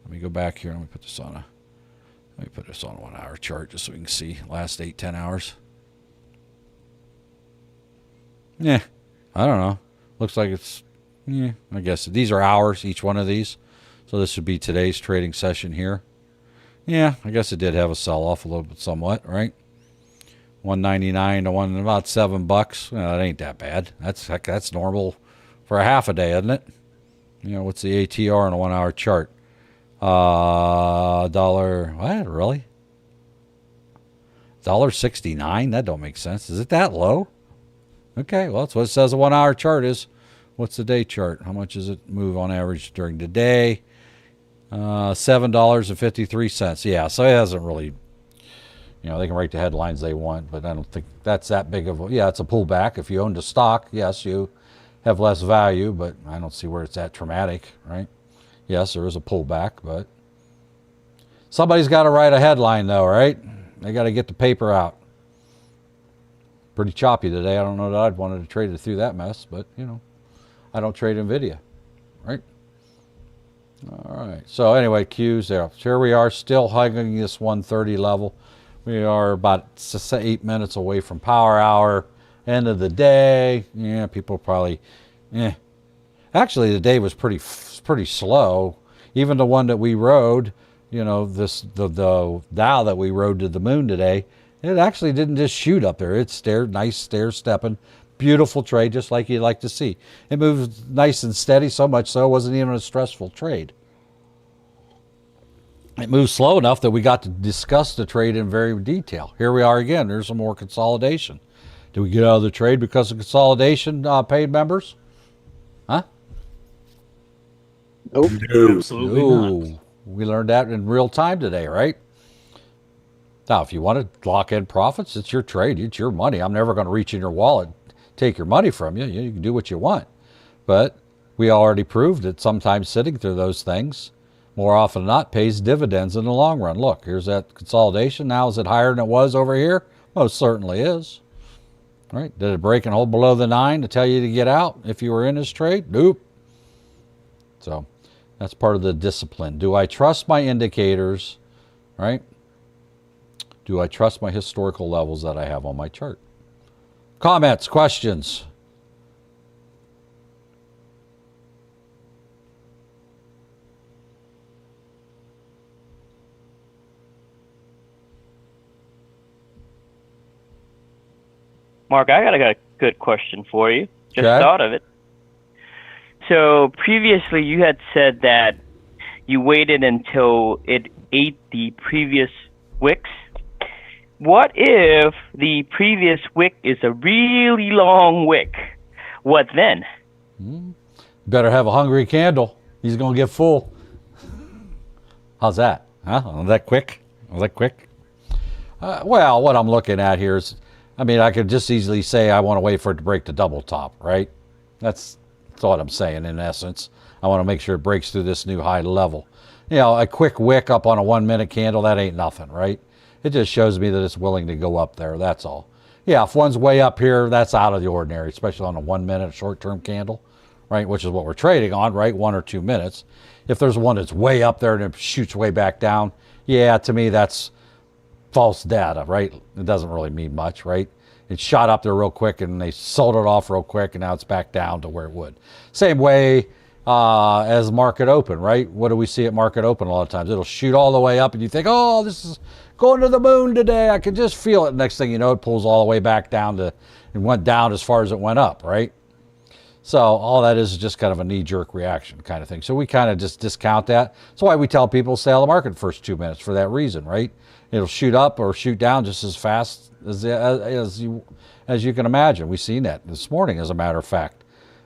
Let me go back here. Let me put this on a 1 hour chart just so we can see last 8-10 hours. Yeah, I don't know. Looks like it's, yeah, I guess these are hours, each one of these. So this would be today's trading session here. Yeah, I guess it did have a sell off a little bit somewhat, right? 199 to about $7. Well, that ain't that bad. That's normal for a half a day, isn't it? What's the ATR on a 1 hour chart? Dollar, what, really? $1.69? That don't make sense. Is it that low? Okay, well, that's what it says a 1 hour chart is. What's the day chart? How much does it move on average during the day? $7.53. Yeah, so it hasn't really, they can write the headlines they want, but I don't think that's that big of a, yeah, it's a pullback. If you owned a stock, yes, you have less value, but I don't see where it's that traumatic, right? Yes, there is a pullback, but somebody's got to write a headline though, right? They got to get the paper out. Pretty choppy today. I don't know that I'd wanted to trade it through that mess, but I don't trade NVIDIA, right? All right. So anyway, Q's there. Here we are, still hugging this 130 level. We are about 8 minutes away from power hour. End of the day. Yeah, people probably, Actually, the day was pretty slow. Even the one that we rode, the Dow that we rode to the moon today, it actually didn't just shoot up there. It nice stair stepping, beautiful trade, just like you'd like to see. It moved nice and steady, so much so it wasn't even a stressful trade. It moved slow enough that we got to discuss the trade in very detail. Here we are again. There's some more consolidation. Did we get out of the trade because of consolidation, paid members? Huh? Nope. Absolutely not. No. We learned that in real time today, right? Now, if you want to lock in profits, it's your trade. It's your money. I'm never going to reach in your wallet, take your money from you. You can do what you want. But we already proved that sometimes sitting through those things, more often than not, pays dividends in the long run. Look, here's that consolidation. Now, is it higher than it was over here? Most certainly is. All right. Did it break and hold below the 9 to tell you to get out if you were in this trade? Nope. So that's part of the discipline. Do I trust my indicators, right? Do I trust my historical levels that I have on my chart? Comments, questions? Mark, I got a good question for you. Just Okay. thought of it. So previously you had said that you waited until it ate the previous wicks. What if the previous wick is a really long wick? What then? Better have a hungry candle. He's going to get full. How's that? Huh? Was that quick? Was that quick? Well, what I'm looking at here is, I could just easily say I want to wait for it to break the double top, right? That's what I'm saying in essence. I want to make sure it breaks through this new high level. A quick wick up on a 1 minute candle, that ain't nothing, right? It just shows me that it's willing to go up there, that's all. Yeah, if one's way up here, that's out of the ordinary, especially on a 1 minute short-term candle, right? Which is what we're trading on, right? 1 or 2 minutes. If there's one that's way up there and it shoots way back down, yeah, to me that's false data, right? It doesn't really mean much, right? It shot up there real quick and they sold it off real quick and now it's back down to where it would. Same way as market open, right? What do we see at market open a lot of times? It'll shoot all the way up and you think, oh, this is going to the moon today. I can just feel it. Next thing you know, it pulls all the way back down it went down as far as it went up, right? So all that is just kind of a knee-jerk reaction kind of thing. So we kind of just discount that. That's why we tell people stay out of the market the first 2 minutes for that reason, right? It'll shoot up or shoot down just as fast as you can imagine. We've seen that this morning, as a matter of fact.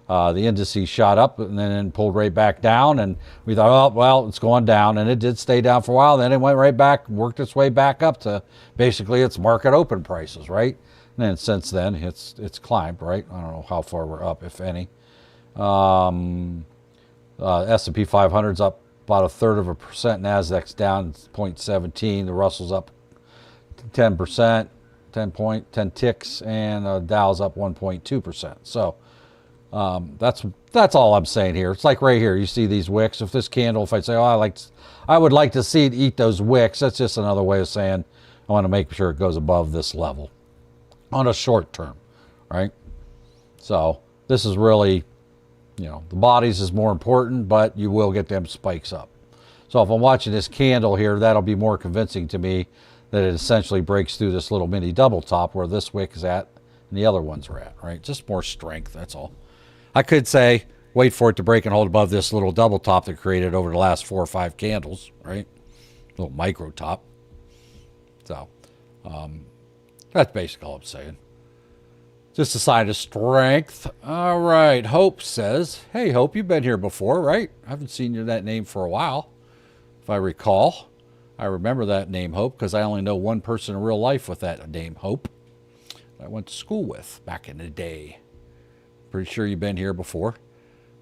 The indices shot up and then pulled right back down, and we thought, oh, well, it's going down, and it did stay down for a while. Then it went right back, worked its way back up to basically its market open prices, right? And then since then, it's climbed, right? I don't know how far we're up, if any. S&P 500's up about 1/3%. Nasdaq's down 0.17. The Russell's up 10%, 10 ticks, and Dow's up 1.2%. So that's all I'm saying here. It's like right here. You see these wicks. If this candle, if I say, oh, I would like to see it eat those wicks, that's just another way of saying I want to make sure it goes above this level on a short term, right? So this is really, the bodies is more important, but you will get them spikes up. So if I'm watching this candle here, that'll be more convincing to me that it essentially breaks through this little mini double top where this wick is at and the other ones are at, right? Just more strength, that's all. I could say, wait for it to break and hold above this little double top that created over the last 4 or 5 candles, right? Little micro top. So that's basically all I'm saying. Just a sign of strength. All right. Hope says, hey, Hope, you've been here before, right? I haven't seen that name for a while, if I recall. I remember that name, Hope, because I only know one person in real life with that name, Hope, that I went to school with back in the day. Pretty sure you've been here before.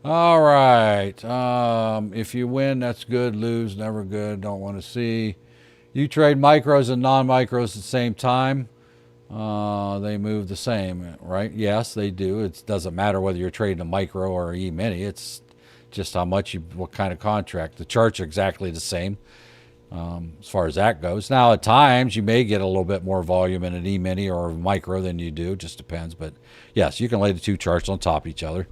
All right. If you win, that's good. Lose, never good. Don't want to see. You trade micros and non-micros at the same time. They move the same, right? Yes, they do. It doesn't matter whether you're trading a micro or an E-mini. It's just how much what kind of contract. The charts are exactly the same as far as that goes. Now, at times, you may get a little bit more volume in an E-mini or a micro than you do. Just depends. But, yes, you can lay the two charts on top of each other.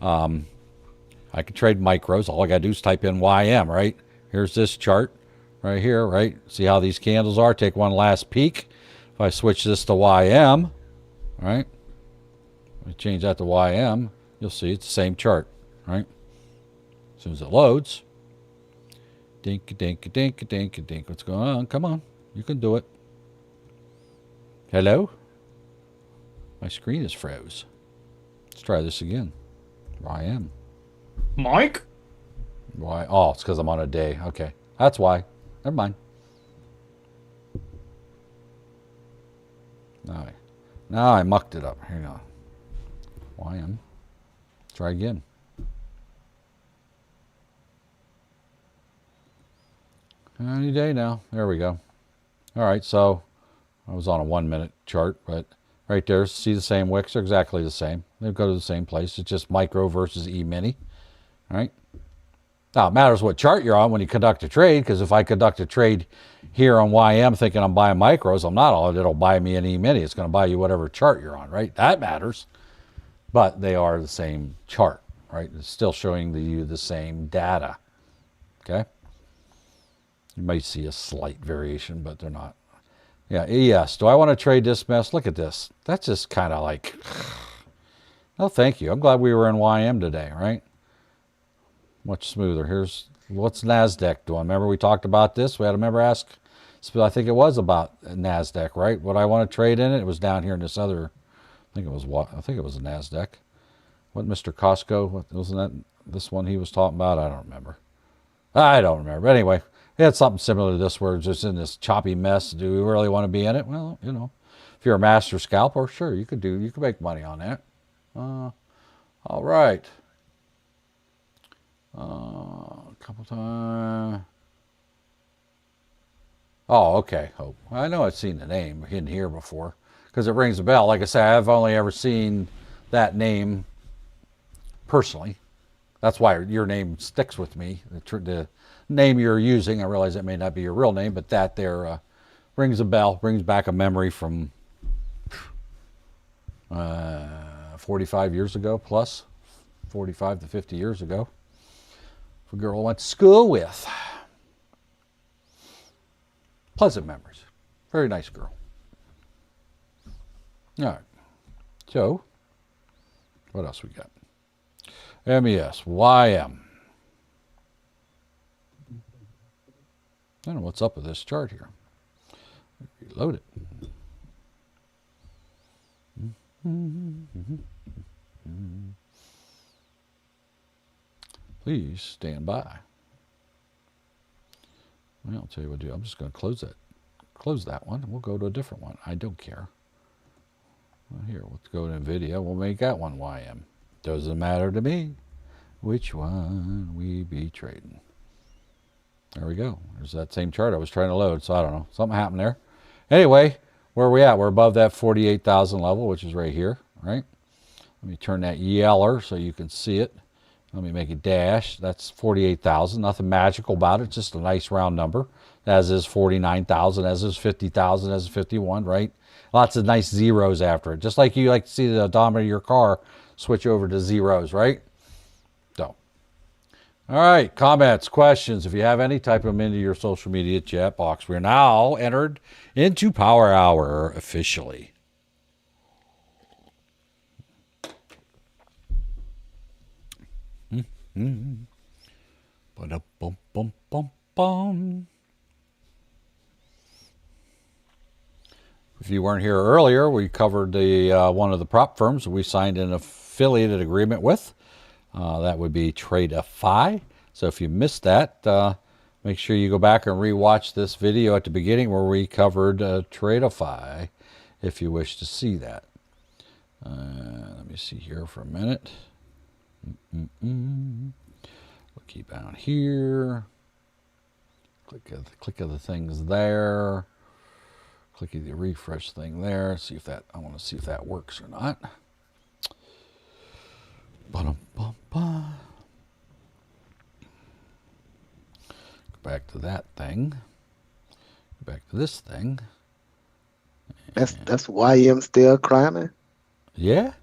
I can trade micros. All I got to do is type in YM, right? Here's this chart right here, right? See how these candles are? Take one last peek. If I switch this to YM, right? I change that to YM, you'll see it's the same chart, right? As soon as it loads, dink, dink, dink, dink, dink. What's going on? Come on, you can do it. Hello? My screen is froze. Let's try this again. YM. Mike? Why? Oh, it's because I'm on a day. Okay, that's why. Never mind. Now I mucked it up. Hang on. YM. Try again. Any day now. There we go. All right, so I was on a 1 minute chart, but right there, see the same wicks? They're exactly the same. They go to the same place. It's just micro versus E-mini. All right. Now, it matters what chart you're on when you conduct a trade, because if I conduct a trade here on YM thinking I'm buying micros, I'm not. It'll buy me an E-mini. It's going to buy you whatever chart you're on, right? That matters. But they are the same chart, right? It's still showing you the same data, okay? You might see a slight variation, but they're not. Yeah, ES. Do I want to trade this mess? Look at this. That's just kind of like, no, thank you. I'm glad we were in YM today, right? Much smoother. Here's what's NASDAQ doing. Remember we talked about this? We had a member ask, I think it was about NASDAQ, right? What I want to trade in it? It was down here in this other, I think it was a NASDAQ. What, Mr. Costco? Wasn't that this one he was talking about? I don't remember. But anyway, it had something similar to this where it's just in this choppy mess. Do we really want to be in it? Well, you know, if you're a master scalper, sure, you could make money on that. All right. A couple times. Oh, okay. Hope. I know I've seen the name in here before because it rings a bell. Like I say, I've only ever seen that name personally. That's why your name sticks with me. The name you're using, I realize it may not be your real name, but that there rings a bell, brings back a memory from 45 years ago plus, 45 to 50 years ago. A girl I went to school with. Pleasant memories. Very nice girl. All right. So, what else we got? MES, YM. I don't know what's up with this chart here. Reload it. Please stand by. Well, I'll tell you what to do. I'm just going to close that one. We'll go to a different one. I don't care. Well, here, let's go to NVIDIA. We'll make that one YM. Doesn't matter to me which one we be trading. There we go. There's that same chart I was trying to load. So I don't know. Something happened there. Anyway, where are we at? We're above that 48,000 level, which is right here, right? Let me turn that yeller so you can see it. Let me make a dash. That's 48,000. Nothing magical about it. Just a nice round number. As is 49,000, as is 50,000, as is 51, right? Lots of nice zeros after it. Just like you like to see the odometer of your car switch over to zeros, right? So, all right, comments, questions. If you have any, type them into your social media chat box. We're now entered into Power Hour officially. Ba-da-bum-bum-bum-bum. If you weren't here earlier, we covered the one of the prop firms we signed an affiliated agreement with. That would be Tradeify. So if you missed that, make sure you go back and rewatch this video at the beginning where we covered Tradeify, if you wish to see that. Let me see here for a minute. We'll keep down here. Click of the things there. Click the refresh thing there. See if that. I want to see if that works or not. Ba-dum-bum-bum. back to that thing. Back to this thing. That's YM still climbing. Yeah.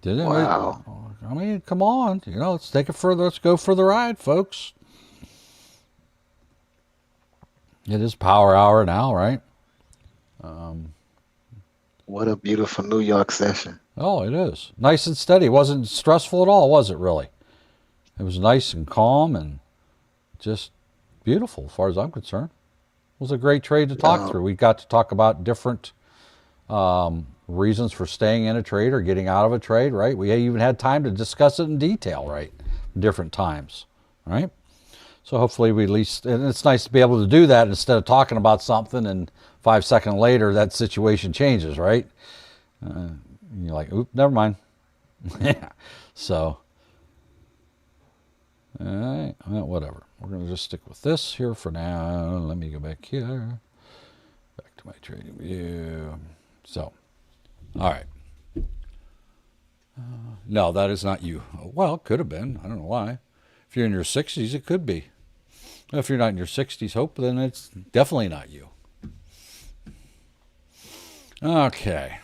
Didn't Wow. I mean, come on. You know, let's take it further. Let's go for the ride, folks. It is power hour now, right? What a beautiful New York session. Oh, it is. Nice and steady. It wasn't stressful at all, was it, really? It was nice and calm and just beautiful as far as I'm concerned. It was a great trade to talk through. We got to talk about different reasons for staying in a trade or getting out of a trade, right? We even had time to discuss it in detail, right? Different times, right? So hopefully we at least, and it's nice to be able to do that instead of talking about something and 5 seconds later that situation changes, right? You're like, oop, never mind. Yeah. So, all right, well, whatever. We're going to just stick with this here for now. Let me go back here. Back to my trading view. So, all right. No, that is not you. Well, it could have been. I don't know why. If you're in your 60s, it could be. If you're not in your 60s, hope, then it's definitely not you. Okay.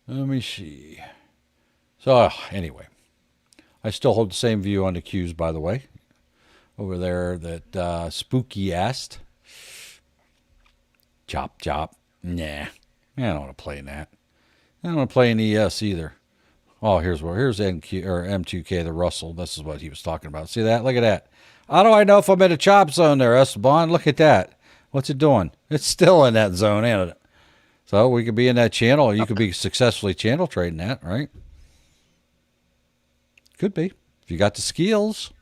Let me see. So, anyway. I still hold the same view on the Qs, by the way. Over there that Spooky asked. Chop, chop. Nah. I don't want to play in that. I don't want to play in ES either. Oh, here's NQ or M2K, the Russell. This is what he was talking about. See that? Look at that. How do I know if I'm in a chop zone there, Esteban? Look at that. What's it doing? It's still in that zone, ain't it? So we could be in that channel, or you could be successfully channel trading that, right? Could be. If you got the skills,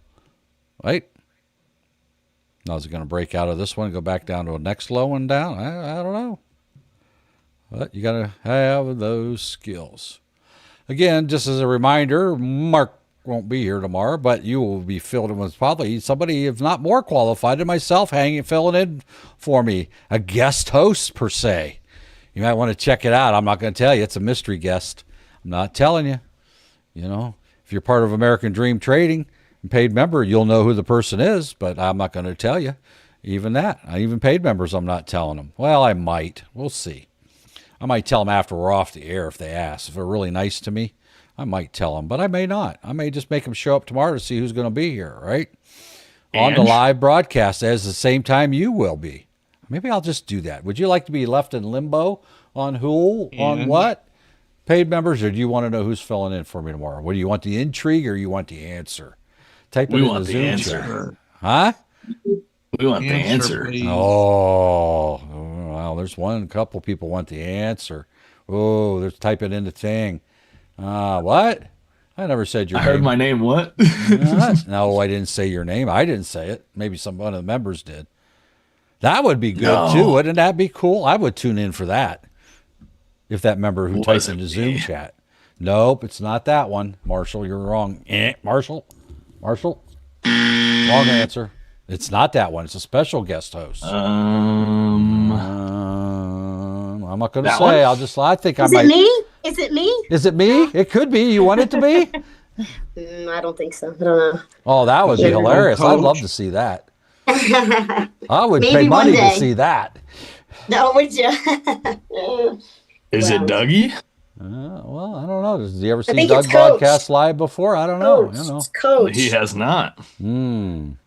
right? Now, is it going to break out of this one and go back down to a next low one down? I don't know. But you got to have those skills. Again, just as a reminder, Mark won't be here tomorrow, but you will be filled in with probably somebody, if not more qualified than myself, filling in for me. A guest host, per se. You might want to check it out. I'm not going to tell you. It's a mystery guest. I'm not telling you. You know, if you're part of American Dream Trading and paid member, you'll know who the person is, but I'm not going to tell you. Even that. Even paid members, I'm not telling them. Well, I might. We'll see. I might tell them after we're off the air if they ask. If they're really nice to me, I might tell them, but I may not. I may just make them show up tomorrow to see who's going to be here, right? On the live broadcast at the same time you will be. Maybe I'll just do that. Would you like to be left in limbo on who, on what? Paid members, or do you want to know who's filling in for me tomorrow? What do you want, the intrigue or you want the answer? Type it in the Zoom chat. Huh? We want the answer. Oh, well, there's a couple people want the answer. Oh, there's type it in the thing. What? I never said your name. I heard my name, what? No, I didn't say your name. I didn't say it. Maybe one of the members did. That would be good, too. Wouldn't that be cool? I would tune in for that. If that member who typed in the Zoom chat. Nope, it's not that one. Marshall, you're wrong. Marshall? Wrong answer. It's not that one. It's a special guest host. I'm not going to say. I think I might. Is it me? Is it me? It could be. You want it to be? I don't think so. I don't know. Oh, that would be hilarious. I'd love to see that. I would pay money to see that. No, would you? Is it Dougie? Well, I don't know. Has he ever seen Doug broadcast live before? I don't know. It's Coach. He has not. Isn't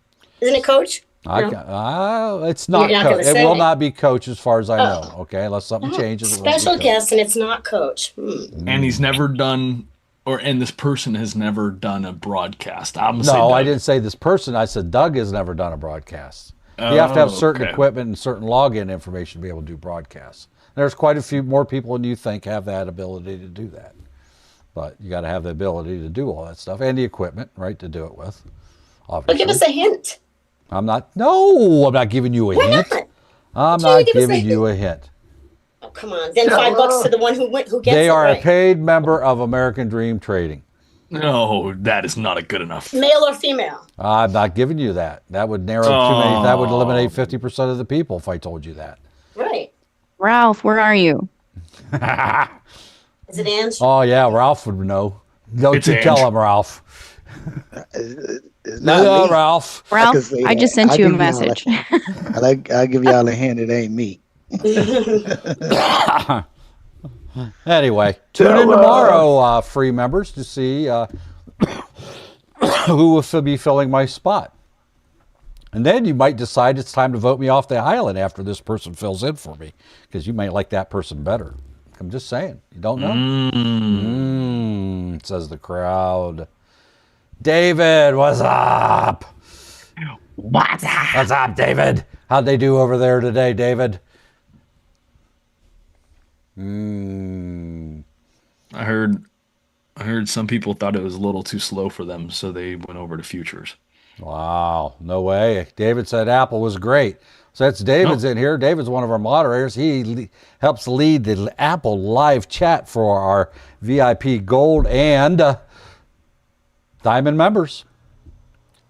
it Coach? It's not Coach. It will not be Coach as far as I know. Okay, unless something changes. Special guest, and it's not Coach. And he's never done, and this person has never done a broadcast. No, I didn't say this person. I said Doug has never done a broadcast. You have to have certain equipment and certain login information to be able to do broadcasts. There's quite a few more people than you think have that ability to do that. But you got to have the ability to do all that stuff and the equipment, right, to do it with. Obviously. Well, give us a hint. I'm not giving you a hint. I'm not giving you a hint. Oh, come on. Then $5 to the one who gets it. They are a paid member of American Dream Trading. No, that is not a good enough. Male or female? I'm not giving you that. That would narrow too many. That would eliminate 50% of the people if I told you that. Right. Ralph, where are you? Is it Ange? Oh, yeah, Ralph would know. Don't you tell him, Ralph. It's not me. Ralph. Ralph, can say I that. just sent I'll you a give y'all a- message. I'll give y'all a hint. It ain't me. Anyway, tune in tomorrow, free members, to see who will be filling my spot. And then you might decide it's time to vote me off the island after this person fills in for me, because you might like that person better. I'm just saying. You don't know? Says the crowd. David, what's up? What's up? What's up, David? How'd they do over there today, David? I heard some people thought it was a little too slow for them, so they went over to futures. Wow, no way. David said Apple was great. So that's David's in here. David's one of our moderators. He helps lead the Apple live chat for our VIP Gold and Diamond members.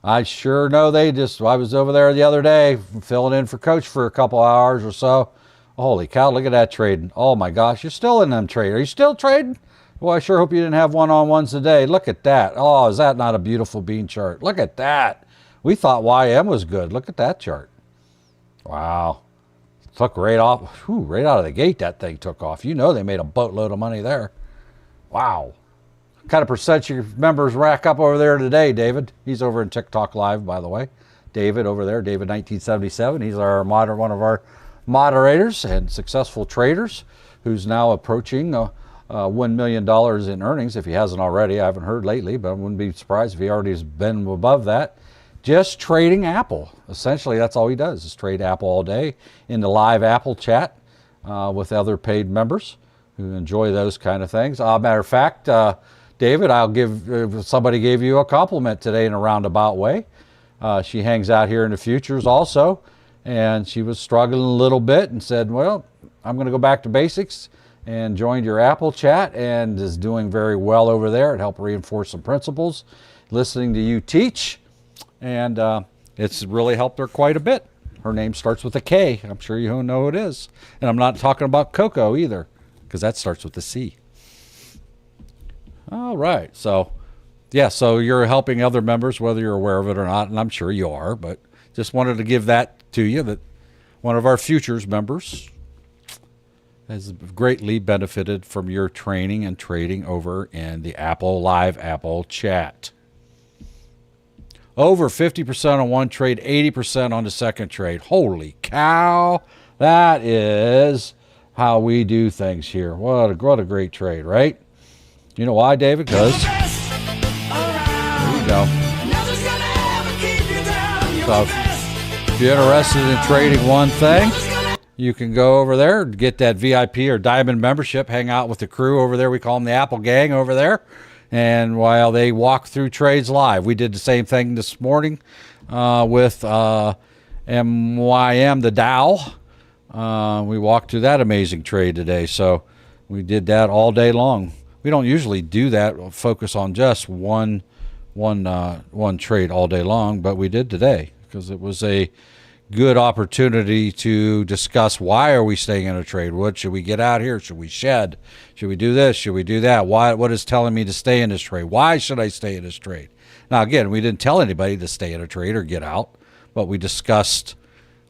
I sure know I was over there the other day filling in for Coach for a couple hours or so. Holy cow, look at that trading. Oh my gosh, you're still in them trading. Are you still trading? Well, I sure hope you didn't have one-on-ones today. Look at that. Oh, is that not a beautiful bean chart? Look at that. We thought YM was good. Look at that chart. Wow. Took right off. Whew, right out of the gate, that thing took off. You know they made a boatload of money there. Wow. What kind of percent your members rack up over there today, David? He's over in TikTok Live, by the way. David over there, David 1977. He's one of our moderators and successful traders who's now approaching $1 million in earnings, if he hasn't already. I haven't heard lately, but I wouldn't be surprised if he already has been above that. Just trading Apple. Essentially, that's all he does, is trade Apple all day in the live Apple chat with other paid members who enjoy those kind of things. Matter of fact, David, somebody gave you a compliment today in a roundabout way. She hangs out here in the futures also, and she was struggling a little bit and said, well, I'm going to go back to basics, and joined your Apple chat and is doing very well over there. It helped reinforce some principles, listening to you teach, and it's really helped her quite a bit. Her name starts with a K. I'm sure you know who it is. And I'm not talking about Coco either, because that starts with a C. All right. So, yeah, so you're helping other members, whether you're aware of it or not, and I'm sure you are, but just wanted to give that to you, that one of our futures members has greatly benefited from your training and trading over in the Apple Live Apple chat. Over 50% on one trade, 80% on the second trade. Holy cow. That is how we do things here. What a great trade, right? You know why, David? Because there you go. So if you're interested in trading one thing, you can go over there and get that VIP or Diamond membership, hang out with the crew over there. We call them the Apple Gang over there. And while they walk through trades live, we did the same thing this morning with MYM, the Dow. We walked through that amazing trade today. So we did that all day long. We don't usually do that, focus on just one trade all day long, but we did today because it was a good opportunity to discuss why are we staying in a trade. What should we get out here? Should we shed? Should we do this? Should we do that? What is telling me to stay in this trade? Why should I stay in this trade? Now, again, we didn't tell anybody to stay in a trade or get out, but we discussed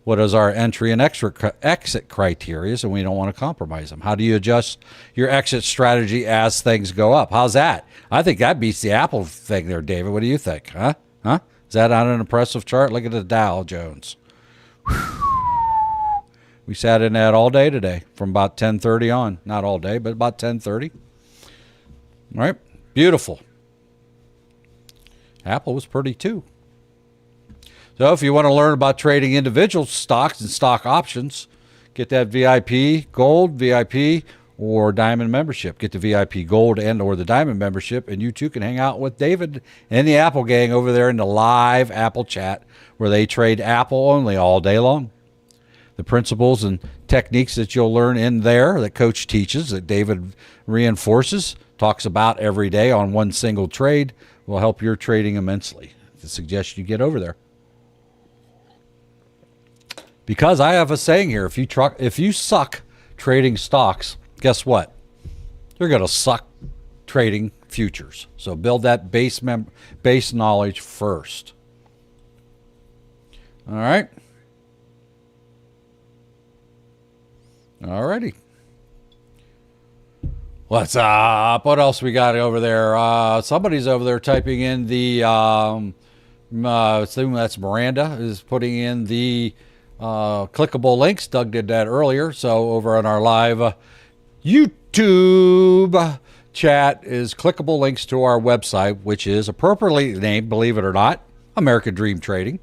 what is our entry and exit criteria, and we don't want to compromise them. How do you adjust your exit strategy as things go up? How's that? I think that beats the Apple thing there, David. What do you think? Huh? Is that not an impressive chart? Look at the Dow Jones. We sat in that all day today from about 10:30 on. Not all day, but about 10:30. All right. Beautiful. Apple was pretty too. So if you want to learn about trading individual stocks and stock options, get that VIP Gold, VIP, or Diamond membership. Get the VIP Gold and or the Diamond membership, and you too can hang out with David and the Apple Gang over there in the live Apple chat where they trade Apple only all day long. The principles and techniques that you'll learn in there that Coach teaches, that David reinforces, talks about every day on one single trade will help your trading immensely. I suggest you get over there. Because I have a saying here, if you suck trading stocks, guess what? You're going to suck trading futures. So build that base knowledge first. All right. Alrighty. What's up? What else we got over there? Somebody's over there typing in the that's Miranda is putting in the clickable links. Doug did that earlier. So over on our live YouTube chat is clickable links to our website, which is appropriately named, believe it or not, American Dream Trading.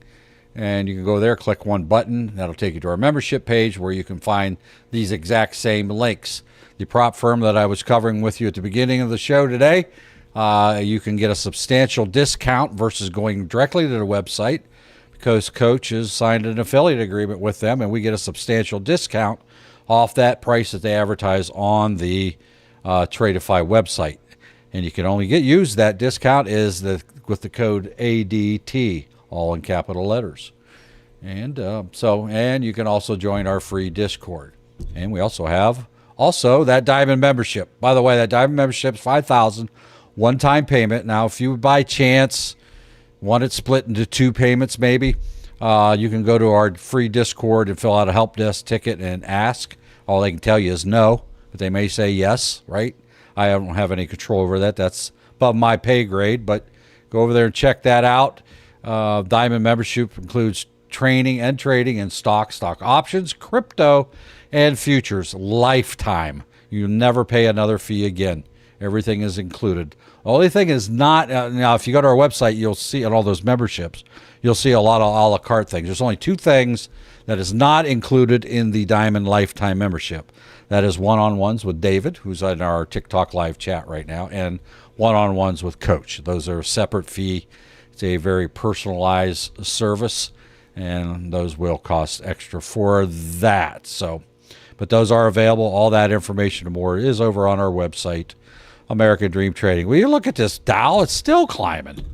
And you can go there, click one button. That'll take you to our membership page where you can find these exact same links. The prop firm that I was covering with you at the beginning of the show today, you can get a substantial discount versus going directly to the website because Coach has signed an affiliate agreement with them, and we get a substantial discount off that price that they advertise on the Tradeify website. And you can only use that discount with the code ADT. All in capital letters. And and you can also join our free Discord. And we also have that Diamond membership. By the way, that Diamond membership is $5,000 one-time payment. Now, if you by chance want it split into 2 payments maybe, you can go to our free Discord and fill out a help desk ticket and ask. All they can tell you is no, but they may say yes, right? I don't have any control over that. That's above my pay grade, but go over there and check that out. Diamond membership includes training and trading in stock options, crypto, and futures. Lifetime. You never pay another fee again. Everything is included. The only thing is not, now if you go to our website, you'll see on all those memberships, you'll see a lot of a la carte things. There's only 2 things that is not included in the Diamond Lifetime membership. That is one-on-ones with David, who's in our TikTok live chat right now, and one-on-ones with Coach. Those are a separate fee. It's a very personalized service, and those will cost extra for that. So, but those are available. All that information and more is over on our website, American Dream Trading. Will you look at this Dow? It's still climbing.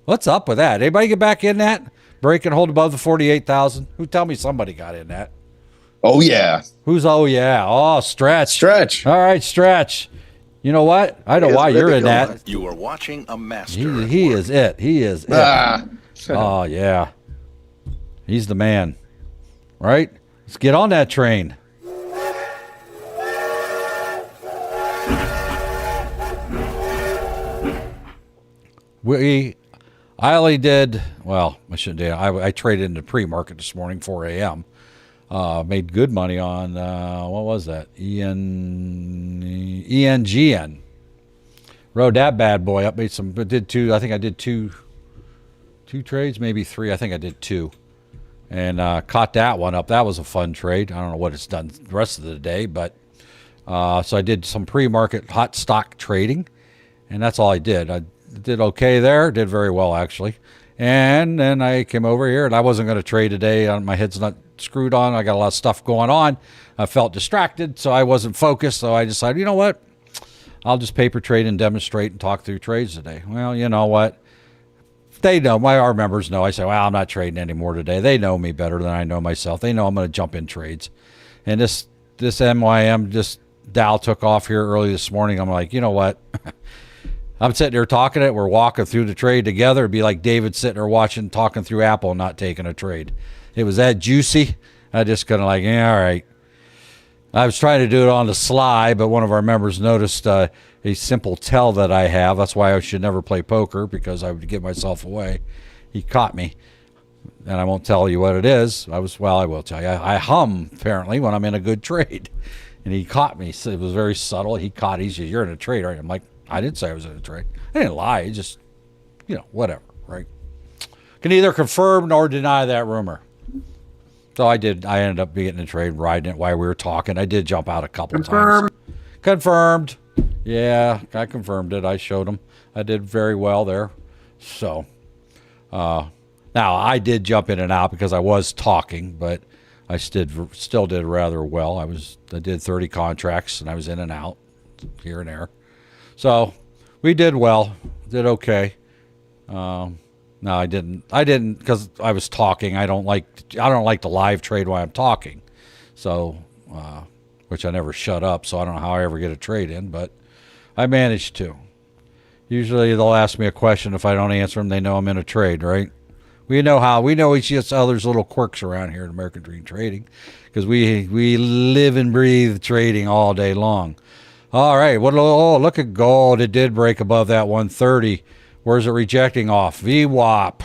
What's up with that? Anybody get back in that? Break and hold above the 48,000? Who tell me somebody got in that? Oh, yeah. Who's oh, yeah? Oh, Stretch. Stretch. All right, Stretch. You know what? I know why you're in that. You are watching a master. He is it. He is it. Oh, yeah. He's the man. Right? Let's get on that train. I only did, well, I shouldn't do it. I traded into pre-market this morning, 4 a.m. Made good money on, what was that? ENGN. Rode that bad boy up, did 2, I think I did two trades, maybe 3. I think I did 2. And caught that one up. That was a fun trade. I don't know what it's done the rest of the day, but so I did some pre-market hot stock trading, and that's all I did. I did okay there, did very well actually. And then I came over here, and I wasn't going to trade today. My head's not screwed on. I got a lot of stuff going on. I felt distracted, so I wasn't focused. So I decided, you know what? I'll just paper trade and demonstrate and talk through trades today. Well, you know what? They know, our members know. I say, well, I'm not trading anymore today. They know me better than I know myself. They know I'm going to jump in trades. And this MYM, Dow took off here early this morning. I'm like, you know what? I'm sitting there talking it. We're walking through the trade together. It'd be like David sitting there talking through Apple and not taking a trade. It was that juicy. I just kind of like, yeah, all right. I was trying to do it on the sly, but one of our members noticed a simple tell that I have. That's why I should never play poker, because I would give myself away. He caught me, and I won't tell you what it is. I will tell you. I hum, apparently, when I'm in a good trade. And he caught me. So it was very subtle. He said, you're in a trade, right? I'm like, I didn't say I was in a trade. I didn't lie. Just, whatever, right? Can neither confirm nor deny that rumor. So I did. I ended up getting a trade, riding it while we were talking. I did jump out a couple times. Confirmed. Yeah, I confirmed it. I showed him. I did very well there. So, now I did jump in and out because I was talking, but I still did rather well. I did 30 contracts, and I was in and out here and there. So we did well. Did okay. No, I didn't because I was talking. I don't like to live trade while I'm talking. So, which I never shut up. So I don't know how I ever get a trade in, but I managed to. Usually they'll ask me a question. If I don't answer them, they know I'm in a trade, right? We know each other's little quirks around here in American Dream Trading because we live and breathe trading all day long. All right. Look at gold. It did break above that 130. Where's it rejecting off? VWAP.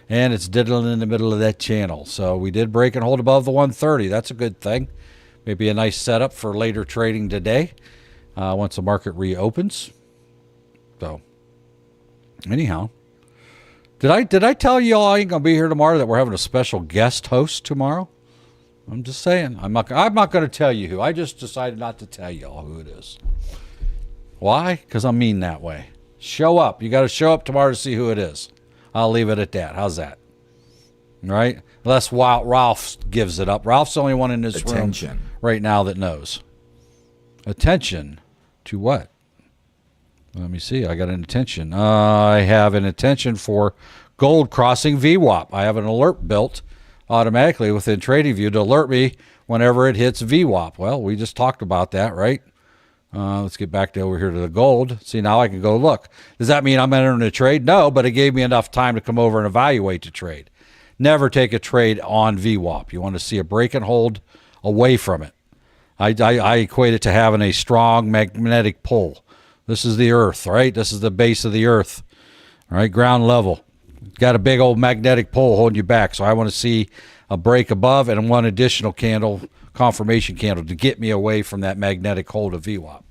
And it's diddling in the middle of that channel. So we did break and hold above the 130. That's a good thing. Maybe a nice setup for later trading today once the market reopens. So anyhow, did I tell you all I ain't gonna be here tomorrow, that we're having a special guest host tomorrow? I'm just saying. I'm not going to tell you who. I just decided not to tell you all who it is. Why? Because I'm mean that way. Show up. You got to show up tomorrow to see who it is. I'll leave it at that. How's that? Right? Unless Ralph gives it up. Ralph's the only one in this room right now that knows. Attention to what? Let me see. I got an attention. I have an attention for gold crossing VWAP. I have an alert built automatically within TradingView to alert me whenever it hits VWAP. Well, we just talked about that, right? Let's get back over here to the gold. See, now I can go look. Does that mean I'm entering a trade? No, but it gave me enough time to come over and evaluate the trade. Never take a trade on VWAP. You want to see a break and hold away from it. I equate it to having a strong magnetic pull. This is the earth, right? This is the base of the earth, right? Ground level. Got a big old magnetic pull holding you back. So I want to see a break above and one additional candle, confirmation candle, to get me away from that magnetic hold of VWAP.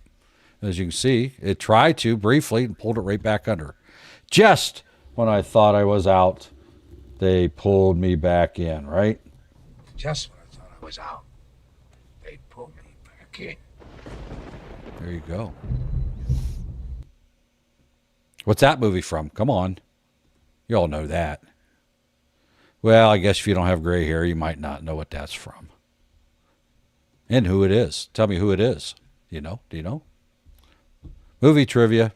As you can see, it tried to briefly and pulled it right back under. Just when I thought I was out, they pulled me back in, right? Just when I thought I was out, they pulled me back in. There you go. What's that movie from? Come on. You all know that. Well, I guess if you don't have gray hair, you might not know what that's from. And who it is. Tell me who it is. You know? Do you know? Movie trivia.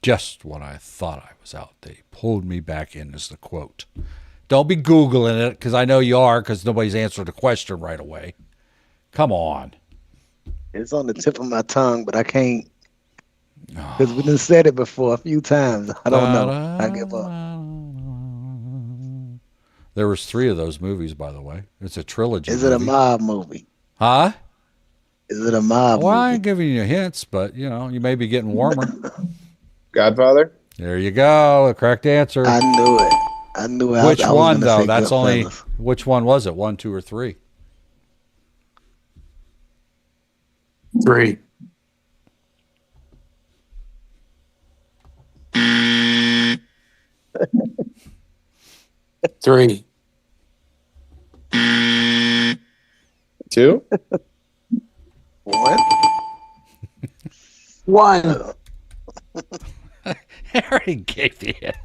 Just when I thought I was out, they pulled me back in, is the quote. Don't be Googling it, because I know you are, because nobody's answered the question right away. Come on. It's on the tip of my tongue, but I can't. Because we done said it before a few times. I don't know. I give up. There was 3 of those movies, by the way. It's a trilogy. Is it a mob movie? Huh? Is it a mob Well, movie? I ain't giving you hints, but, you know, you may be getting warmer. Godfather? There you go. The correct answer. I knew it. I knew it. Which I was one, gonna though? say That's only... Goodfellas. Which one was it? 1, 2, or 3? 3. Three. 2? What? 1. I already gave you it.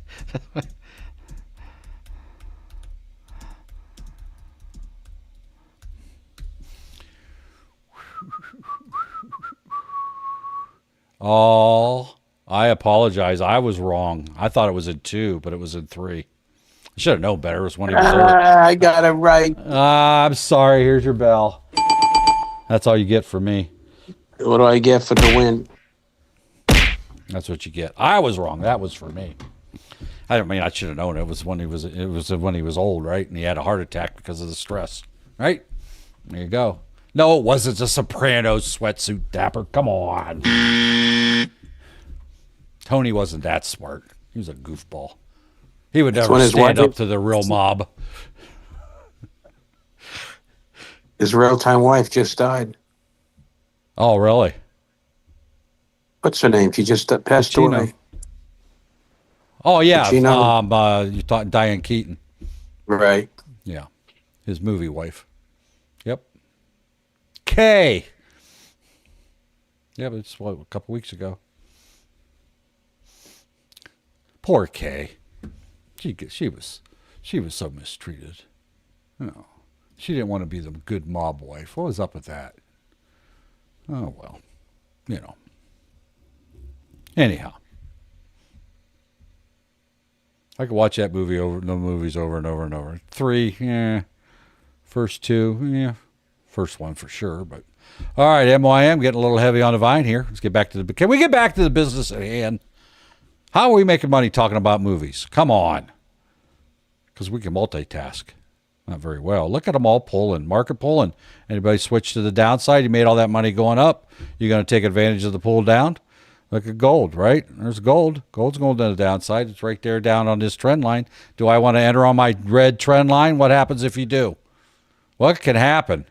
Oh, I apologize. I was wrong. I thought it was in 2, but it was in 3. I should have known better. It was when he was there. I got it right. I'm sorry. Here's your bell. That's all you get for me. What do I get for the win? That's what you get. I was wrong. That was for me. I mean, I should have known it was when he was. It was when he was old, right? And he had a heart attack because of the stress, right? There you go. No, it wasn't a Sopranos sweatsuit dapper. Come on. Tony wasn't that smart. He was a goofball. He would never stand up to the real mob. His real-time wife just died. Oh, really? What's her name? She just passed away. Oh, yeah. Pacino. You thought Diane Keaton. Right. Yeah. His movie wife. Yep. Kay. Yeah, but it's a couple weeks ago. Poor Kay. She was so mistreated. No. She didn't want to be the good mob wife. What was up with that? Oh, well. You know. Anyhow. I could watch the movies over and over and over. 3, yeah. First 2, yeah. First one for sure, but All right, MYM getting a little heavy on the vine here. Let's get back to the. Can we get back to the business at hand? How are we making money talking about movies? Come on, because we can multitask. Not very well. Look at them all pulling, market pulling. Anybody switch to the downside? You made all that money going up. You're going to take advantage of the pull down. Look at gold, right? There's gold. Gold's going to the downside. It's right there down on this trend line. Do I want to enter on my red trend line? What happens if you do? What can happen?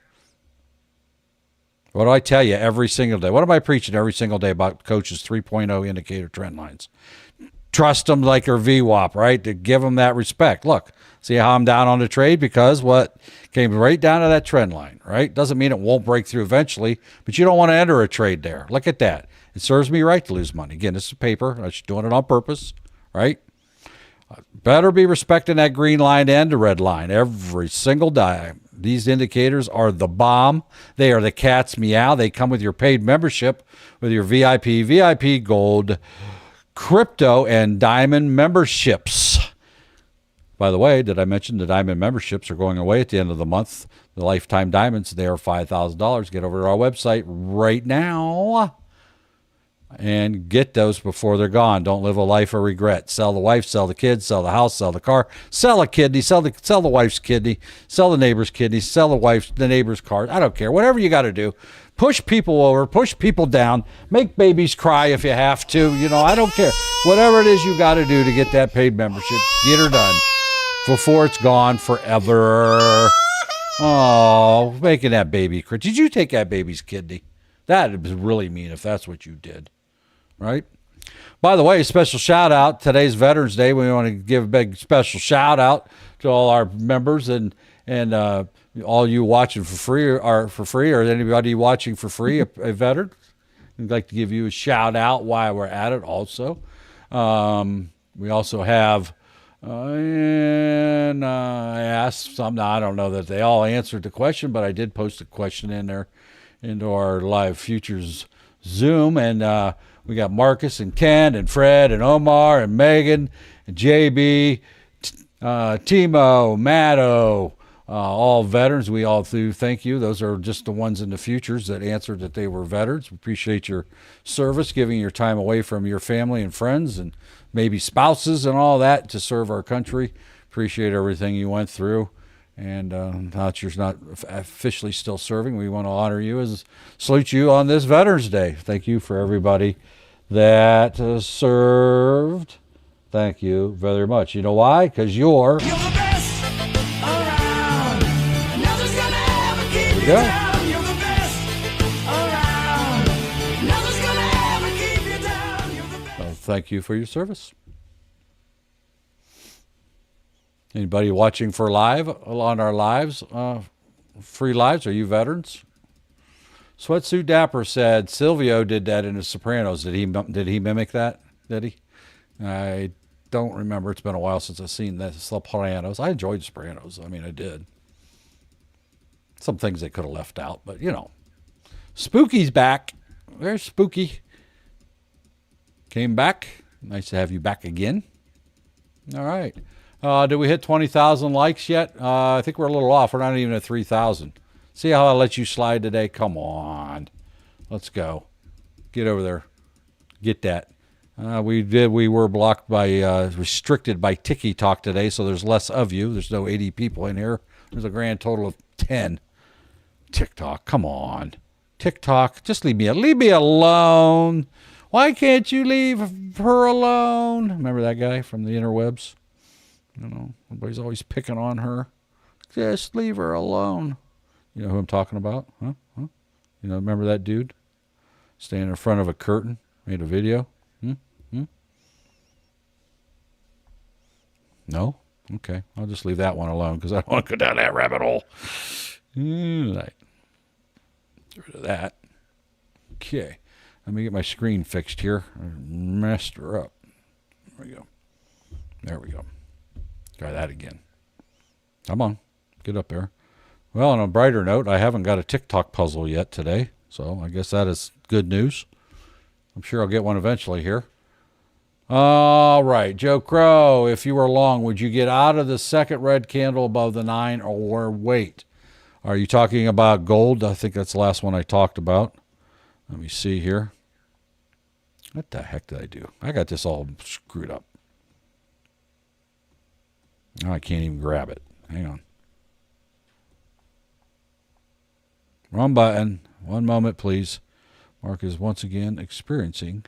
What do I tell you every single day? What am I preaching every single day about Coach's 3.0 indicator trend lines? Trust them like they're VWAP, right? To give them that respect. Look, see how I'm down on the trade? Because what came right down to that trend line, right? Doesn't mean it won't break through eventually, but you don't want to enter a trade there. Look at that. It serves me right to lose money. Again, this is paper. I'm just doing it on purpose, right? Better be respecting that green line and the red line every single dime. These indicators are the bomb. They are the cat's meow. They come with your paid membership, with your VIP Gold, Crypto, and Diamond memberships. By the way, did I mention the Diamond memberships are going away at the end of the month? The Lifetime Diamonds, they are $5,000. Get over to our website right now and get those before they're gone. Don't live a life of regret. Sell the wife, sell the kids, sell the house, sell the car, sell a kidney, sell the wife's kidney, sell the neighbor's kidney, sell the neighbor's car. I don't care. Whatever you got to do. Push people over, push people down, make babies cry if you have to. You know, I don't care. Whatever it is you got to do to get that paid membership, get her done before it's gone forever. Oh, making that baby cry. Did you take that baby's kidney? That was really mean if that's what you did. Right? By the way, special shout out. Today's Veterans Day. We want to give a big special shout out to all our members and all you watching for free or anybody watching for free, a veteran. We'd like to give you a shout out while we're at it also. We also have, and I asked some, I don't know that they all answered the question, but I did post a question in there into our live futures Zoom, and we got Marcus and Ken and Fred and Omar and Megan and JB, Timo, Matto, all veterans. We all do thank you. Those are just the ones in the futures that answered that they were veterans. We appreciate your service, giving your time away from your family and friends and maybe spouses and all that to serve our country. Appreciate everything you went through. And now that you're not officially still serving, we want to honor you as salute you on this Veterans Day. Thank you for everybody that served. Thank you very much. You know why? Because you're the best around. Nothing's gonna ever keep you down. You're the best around. Nothing's gonna ever keep you down. You're the best. Well, thank you for your service. Anybody watching for live on our lives, free lives? Are you veterans? Sweatsuit Dapper said Silvio did that in The Sopranos. Did he mimic that? Did he? I don't remember. It's been a while since I've seen The Sopranos. I enjoyed Sopranos. I mean, I did. Some things they could have left out, but you know, Spooky's back. Very spooky. Came back. Nice to have you back again. All right. Did we hit 20,000 likes yet? I think we're a little off. We're not even at 3,000. See how I let you slide today? Come on. Let's go. Get over there. Get that. We were blocked by, restricted by Tiki Talk today, so there's less of you. There's no 80 people in here. There's a grand total of 10. TikTok, come on. TikTok, just leave me alone. Why can't you leave her alone? Remember that guy from the interwebs? You know, everybody's always picking on her. Just leave her alone. You know who I'm talking about? Huh? You know, remember that dude? Standing in front of a curtain, made a video? No? Okay. I'll just leave that one alone because I don't want to go down that rabbit hole. Right. Get rid of that. Okay. Let me get my screen fixed here. I messed her up. There we go. There we go. Try that again. Come on. Get up there. Well, on a brighter note, I haven't got a TikTok puzzle yet today, so I guess that is good news. I'm sure I'll get one eventually here. All right. Joe Crow, if you were long, would you get out of the second red candle above the 9 or wait? Are you talking about gold? I think that's the last one I talked about. Let me see here. What the heck did I do? I got this all screwed up. Oh, I can't even grab it. Hang on. Wrong button. One moment, please. Mark is once again experiencing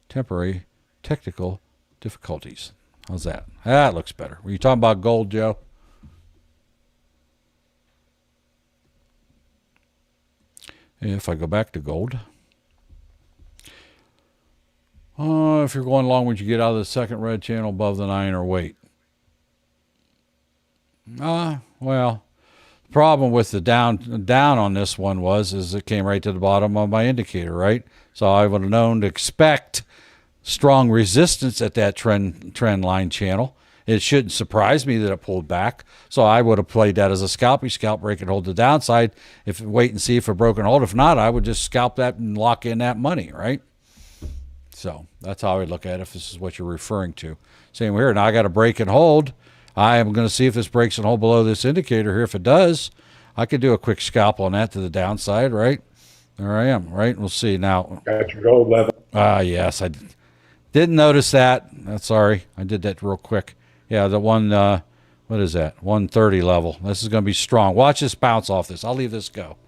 temporary technical difficulties. How's that? That looks better. Were you talking about gold, Joe? If I go back to gold. If you're going long, would you get out of the second red channel above the 9 or wait? Well, the problem with the down on this one is it came right to the bottom of my indicator, right? So I would have known to expect strong resistance at that trend line channel. It shouldn't surprise me that it pulled back. So I would have played that as a scalp. You scalp, break, and hold the downside. Wait and see if a broken hold. If not, I would just scalp that and lock in that money, right? So that's how I would look at it if this is what you're referring to. Same here. Now I got to break and hold. I am going to see if this breaks and hold below this indicator here. If it does, I could do a quick scalp on that to the downside, right? There I am, right? We'll see now. Got your gold level. Yes, I didn't notice that. Sorry, I did that real quick. Yeah, the one, what is that? 130 level. This is going to be strong. Watch this bounce off this. I'll leave this go.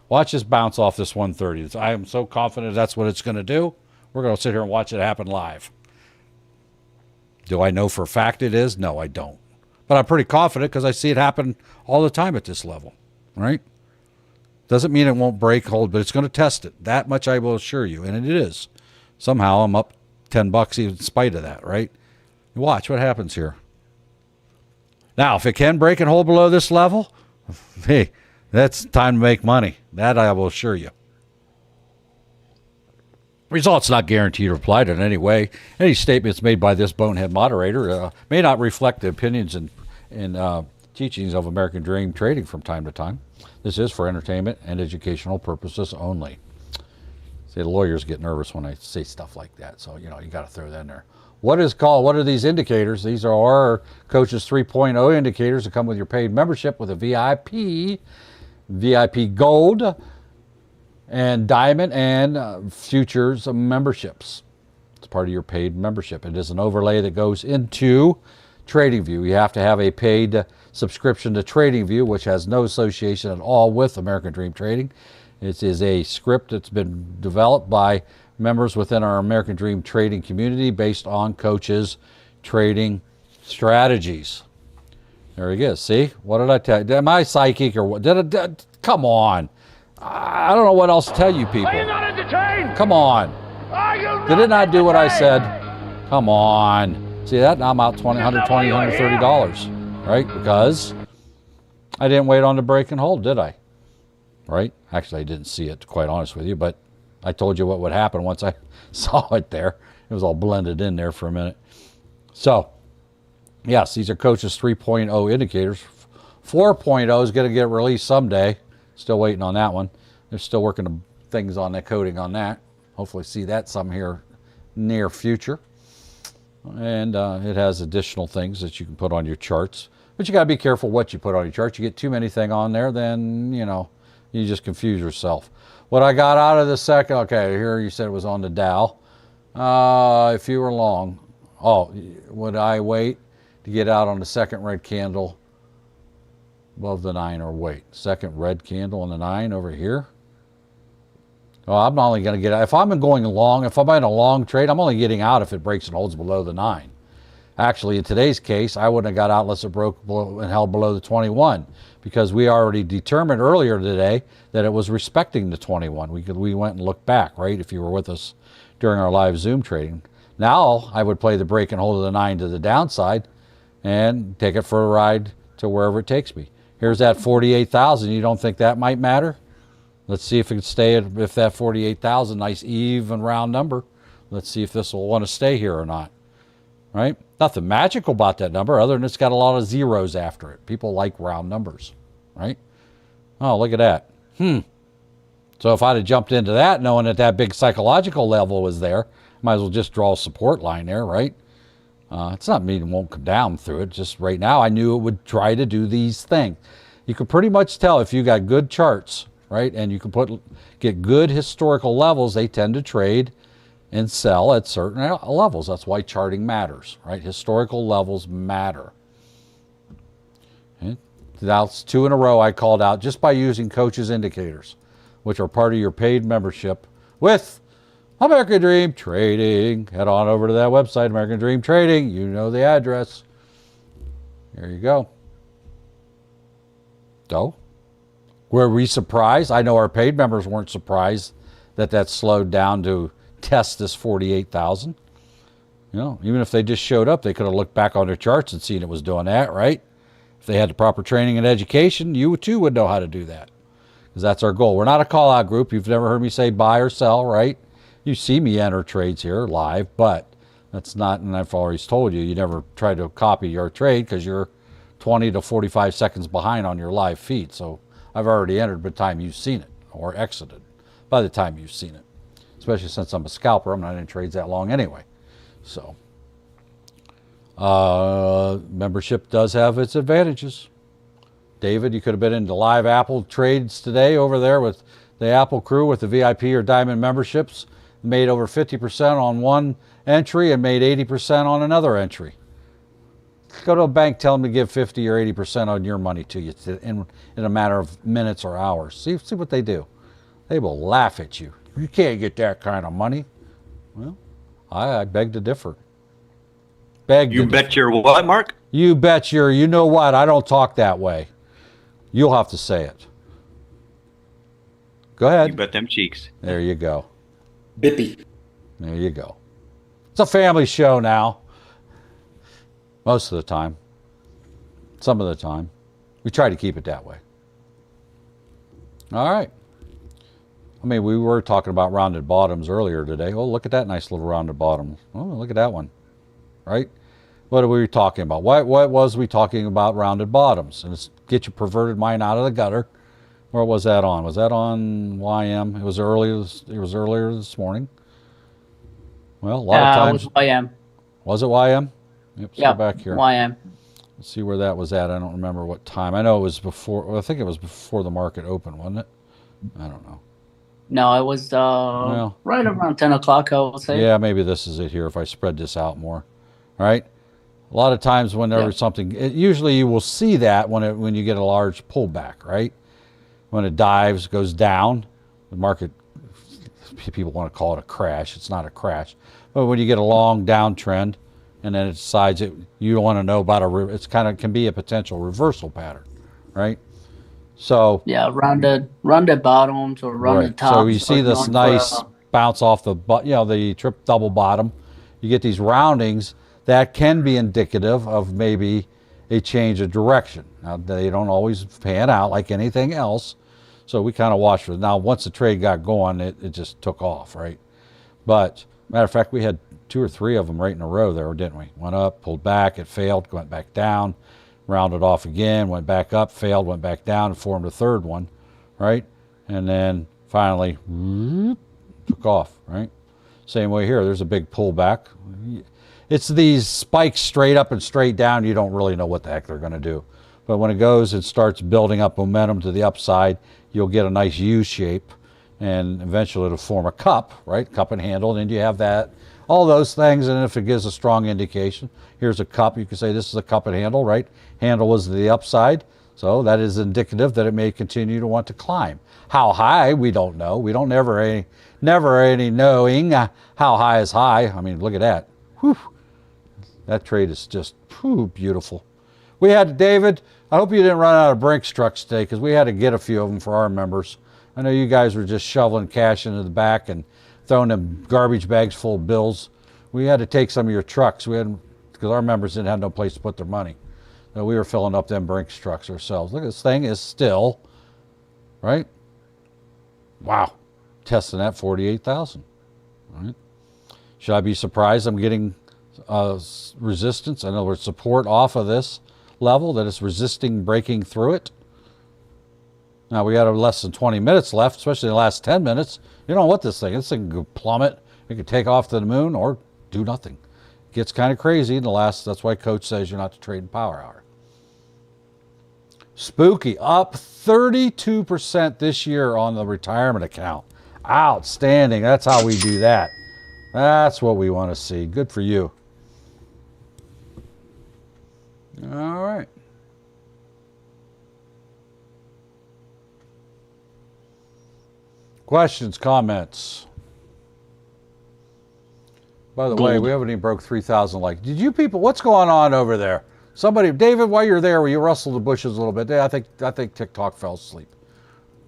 Watch this bounce off this 130. I am so confident that's what it's going to do. We're going to sit here and watch it happen live. Do I know for a fact it is? No, I don't. But I'm pretty confident because I see it happen all the time at this level, right? Doesn't mean it won't break, hold, but it's going to test it. That much I will assure you, and it is. Somehow I'm up $10 even in spite of that, right? Watch what happens here. Now, if it can break and hold below this level, hey, that's time to make money. That I will assure you. Results not guaranteed or applied in any way. Any statements made by this bonehead moderator may not reflect the opinions and teachings of American Dream Trading from time to time. This is for entertainment and educational purposes only. See, the lawyers get nervous when I say stuff like that, so you got to throw that in there. What are these indicators? These are our Coaches 3.0 indicators that come with your paid membership with a VIP Gold, and Diamond and Futures memberships. It's part of your paid membership. It is an overlay that goes into TradingView. You have to have a paid subscription to TradingView, which has no association at all with American Dream Trading. It is a script that's been developed by members within our American Dream Trading community based on Coach's trading strategies. There he is. See? What did I tell you? Am I psychic or what? Come on. I don't know what else to tell you people. Are you not entertained? Come on. Are you not Did it not do what I entertained? said? Come on. See that? Now I'm out $120, $130, right? Because I didn't wait on the break and hold, did I? Right? Actually, I didn't see it, to quite honest with you, but I told you what would happen once I saw it there. It was all blended in there for a minute. So, yes, these are Coaches 3.0 indicators. 4.0 is going to get released someday. Still waiting on that one. They're still working the things on that coding on that. Hopefully see that some here near future. And it has additional things that you can put on your charts. But you got to be careful what you put on your chart. You get too many things on there, then, you just confuse yourself. What I got out of the second, okay, here you said it was on the Dow. If you were long, would I wait to get out on the second red candle above the 9 or wait? Second red candle on the 9 over here? Well, I'm only going to get out. If I'm going long, if I'm in a long trade, I'm only getting out if it breaks and holds below the 9. Actually, in today's case, I wouldn't have got out unless it broke below and held below the 21, because we already determined earlier today that it was respecting the 21. We went and looked back, right, if you were with us during our live Zoom trading. Now, I would play the break and hold of the 9 to the downside and take it for a ride to wherever it takes me. Here's that 48,000. You don't think that might matter? Let's see if it can stay at, if that 48,000, nice even round number. Let's see if this will want to stay here or not. Right? Nothing magical about that number other than it's got a lot of zeros after it. People like round numbers, right? Oh, look at that. So if I'd have jumped into that knowing that that big psychological level was there, might as well just draw a support line there, right? It's not meaning it won't come down through it. Just right now I knew it would try to do these things. You can pretty much tell if you got good charts, right? And you can get good historical levels. They tend to trade and sell at certain levels. That's why charting matters, right? Historical levels matter. Okay. That's 2 in a row I called out just by using coaches indicators, which are part of your paid membership with American Dream Trading. Head on over to that website, American Dream Trading. You know the address. There you go. So, were we surprised? I know our paid members weren't surprised that slowed down to test this 48,000. You know, even if they just showed up, they could have looked back on their charts and seen it was doing that, right? If they had the proper training and education, you too would know how to do that. Because that's our goal. We're not a call-out group. You've never heard me say buy or sell, right? You see me enter trades here live, but that's not, and I've always told you, you never try to copy your trade because you're 20 to 45 seconds behind on your live feed. So I've already entered by the time you've seen it, or exited by the time you've seen it. Especially since I'm a scalper, I'm not in trades that long anyway. So, membership does have its advantages. David, you could have been into live Apple trades today over there with the Apple crew with the VIP or Diamond memberships. Made over 50% on one entry and made 80% on another entry. Go to a bank, tell them to give 50 or 80% on your money to you in a matter of minutes or hours. See what they do. They will laugh at you. You can't get that kind of money. Well, I beg to differ. You bet your what, Mark? You bet your, you know what, I don't talk that way. You'll have to say it. Go ahead. You bet them cheeks. There you go. Bippy. There you go. It's a family show now. Most of the time. Some of the time. We try to keep it that way. All right. I mean, we were talking about rounded bottoms earlier today. Oh, look at that nice little rounded bottom. Oh, look at that one. Right? What are we talking about? What was we talking about rounded bottoms? And let's get your perverted mind out of the gutter. Where was that on? Was that on YM? It was earlier this morning. Well, a lot of times. It was YM. Was it YM? Yep, let's go back here. YM. Let's see where that was at. I don't remember what time. I know it was before, well, I think it was before the market opened, wasn't it? I don't know. No, it was right around 10 o'clock, I would say. Yeah, maybe this is it here if I spread this out more. All right? A lot of times whenever something, usually you will see that when you get a large pullback, right? When it dives, goes down, the market, people want to call it a crash. It's not a crash. But when you get a long downtrend and then it decides you want to know about it's kind of can be a potential reversal pattern, right? So yeah, rounded bottoms or rounded tops. So you see this nice bounce off the the double bottom. You get these roundings that can be indicative of maybe a change of direction. Now they don't always pan out like anything else, so we kind of watch for it. Now once the trade got going, it just took off, right? But matter of fact, we had 2 or 3 of them right in a row there, didn't we? Went up, pulled back, it failed, went back down. Rounded off again, went back up, failed, went back down, and formed a third one, right? And then finally, took off, right? Same way here, there's a big pullback. It's these spikes straight up and straight down, you don't really know what the heck they're going to do. But when it goes and starts building up momentum to the upside, you'll get a nice U shape, and eventually it'll form a cup, right? Cup and handle, and you have that. All those things, and if it gives a strong indication, here's a cup, you can say this is a cup and handle, right? Handle was the upside, so that is indicative that it may continue to want to climb. How high, we don't know. We don't never any knowing how high is high. I mean, look at that. Whew. That trade is just beautiful. We had, David, I hope you didn't run out of Brinks trucks today because we had to get a few of them for our members. I know you guys were just shoveling cash into the back and throwing them garbage bags full of bills. We had to take some of your trucks. Because our members didn't have no place to put their money. So we were filling up them Brinks trucks ourselves. Look, this thing is still, right? Wow. Testing that 48,000. Right? Should I be surprised I'm getting resistance? In other words, support off of this level that it's resisting breaking through it? Now we got less than 20 minutes left, especially the last 10 minutes. You don't know what this thing can plummet. It could take off to the moon or do nothing. It gets kind of crazy in the last, that's why Coach says you're not to trade in power hour. Spooky, up 32% this year on the retirement account. Outstanding. That's how we do that. That's what we want to see. Good for you. All right. Questions, comments? By the way, we haven't even broke 3,000 likes. Did you people, what's going on over there? Somebody, David, while you're there, will you rustle the bushes a little bit? I think TikTok fell asleep.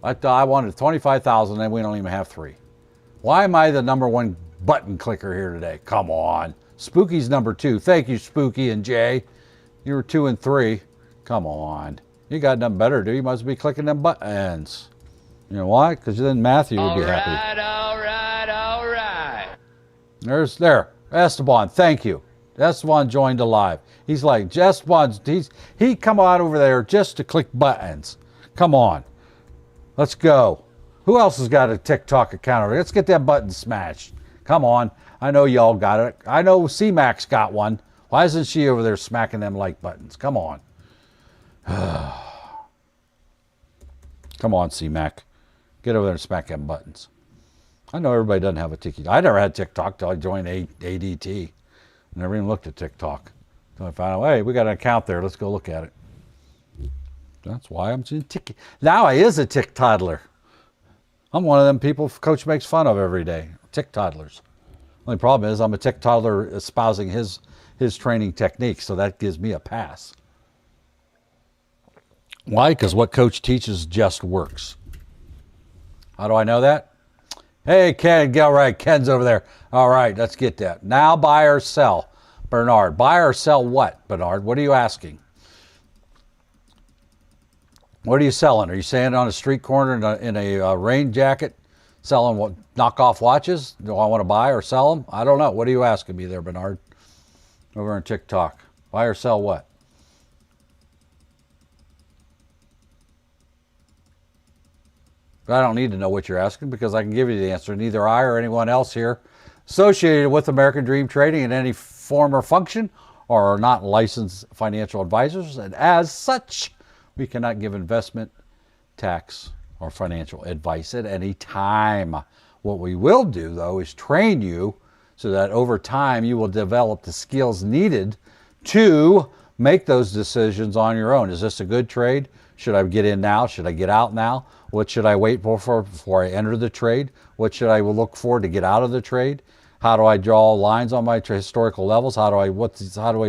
I wanted 25,000 and we don't even have 3. Why am I the #1 button clicker here today? Come on. Spooky's #2. Thank you, Spooky and Jay. You were 2 and 3. Come on. You got nothing better to do. You must be clicking them buttons. You know why? Because then Matthew would be happy. All right. There. Esteban, thank you. Esteban joined alive. He's like, he come on over there just to click buttons. Come on. Let's go. Who else has got a TikTok account over there? Let's get that button smashed. Come on. I know y'all got it. I know C-Mac's got one. Why isn't she over there smacking them like buttons? Come on. Come on, C-Mac. Get over there and smack them buttons. I know everybody doesn't have a TikTok. I never had TikTok till I joined ADT. Never even looked at TikTok. So I found out, hey, we got an account there. Let's go look at it. That's why I'm in TikTok. Now I is a tick toddler. I'm one of them people Coach makes fun of every day. Tick toddlers. Only problem is I'm a tick toddler espousing his training techniques, so that gives me a pass. Why? Because what Coach teaches just works. How do I know that? Hey, Ken, get right. Ken's over there. All right, let's get that. Now buy or sell, Bernard. Buy or sell what, Bernard? What are you asking? What are you selling? Are you standing on a street corner in a rain jacket selling what knockoff watches? Do I want to buy or sell them? I don't know. What are you asking me there, Bernard? Over on TikTok. Buy or sell what? I don't need to know what you're asking because I can give you the answer. Neither I or anyone else here associated with American Dream Trading in any form or function are not licensed financial advisors, and as such, we cannot give investment, tax, or financial advice at any time. What we will do, though, is train you so that over time you will develop the skills needed to make those decisions on your own. Is this a good trade? Should I get in now? Should I get out now? What should I wait for before I enter the trade? What should I look for to get out of the trade? How do I draw lines on my historical levels? How do I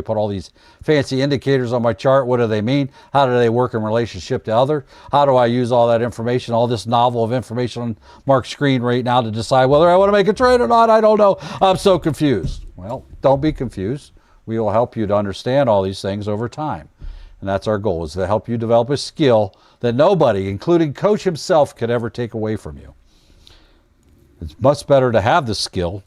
put all these fancy indicators on my chart? What do they mean? How do they work in relationship to others? How do I use all that information, all this novel of information on Mark's screen right now to decide whether I want to make a trade or not? I don't know. I'm so confused. Well, don't be confused. We will help you to understand all these things over time. And that's our goal, is to help you develop a skill that nobody, including Coach himself, could ever take away from you. It's much better to have the skill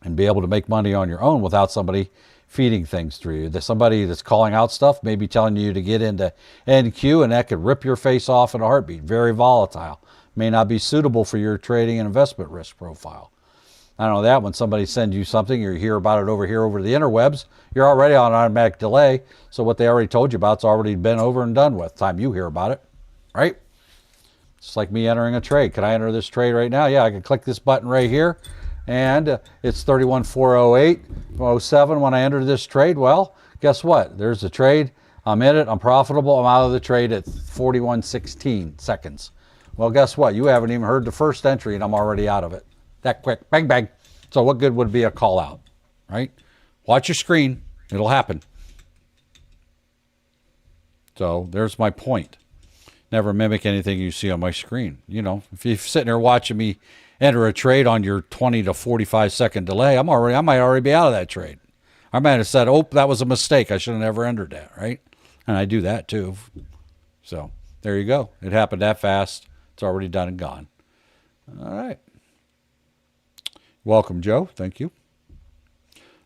and be able to make money on your own without somebody feeding things through you. There's somebody that's calling out stuff, maybe telling you to get into NQ, and that could rip your face off in a heartbeat. Very volatile. May not be suitable for your trading and investment risk profile. I don't know that when somebody sends you something, you hear about it over here over the interwebs, you're already on automatic delay. So what they already told you about, it's already been over and done with. Time you hear about it, right? It's like me entering a trade. Can I enter this trade right now? Yeah, I can click this button right here, and it's 31,408.07 when I enter this trade. Well, guess what? There's the trade. I'm in it. I'm profitable. I'm out of the trade at 41:16 seconds. Well, guess what? You haven't even heard the first entry, and I'm already out of it. That quick, bang, bang. So what good would be a call out, right? Watch your screen. It'll happen. So there's my point. Never mimic anything you see on my screen. You know, if you're sitting there watching me enter a trade on your 20 to 45 second delay, I might already be out of that trade. I might have said, oh, that was a mistake. I should have never entered that, right? And I do that too. So there you go. It happened that fast. It's already done and gone. All right. Welcome, Joe. Thank you.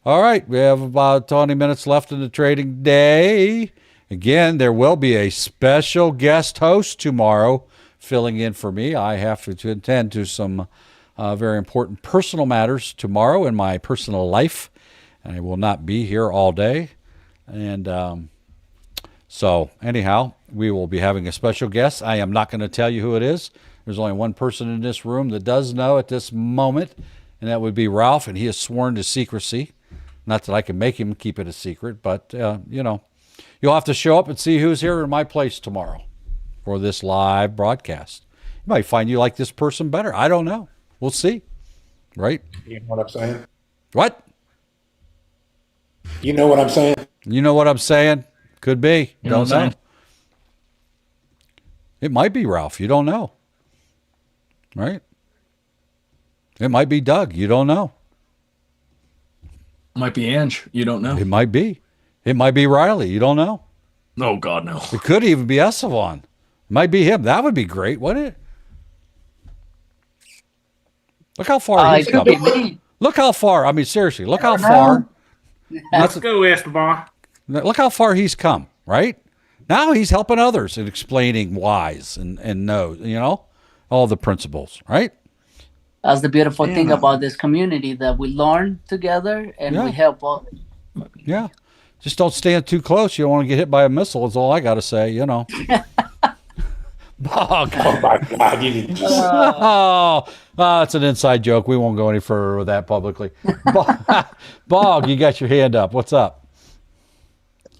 All right. We have about 20 minutes left in the trading day. Again, there will be a special guest host tomorrow filling in for me. I have to attend to some very important personal matters tomorrow in my personal life. I will not be here all day. And so anyhow, we will be having a special guest. I am not going to tell you who it is. There's only one person in this room that does know at this moment, and that would be Ralph, and he is sworn to secrecy. Not that I can make him keep it a secret, but, you know, you'll have to show up and see who's here in my place tomorrow for this live broadcast. You might find you like this person better. I don't know. We'll see. Right? You know what I'm saying? What? You know what I'm saying? You know what I'm saying? Could be. You know Don't what I'm know. It might be Ralph. You don't know. Right? It might be Doug. You don't know. Might be Ange. You don't know. It might be. It might be Riley. You don't know. Oh, God, no. It could even be Estevan. It might be him. That would be great, wouldn't it? Look how far he's come. Look how far. I mean, seriously, look how far. Let's go, Esteban. Look how far he's come, right? Now he's helping others and explaining whys and knows, you know, all the principles, right? That's the beautiful thing about this community, that we learn together and we help others. Yeah. Just don't stand too close. You don't want to get hit by a missile is all I got to say, you know. Bog. Oh, my God. You need Oh, it's an inside joke. We won't go any further with that publicly. Bog, you got your hand up. What's up?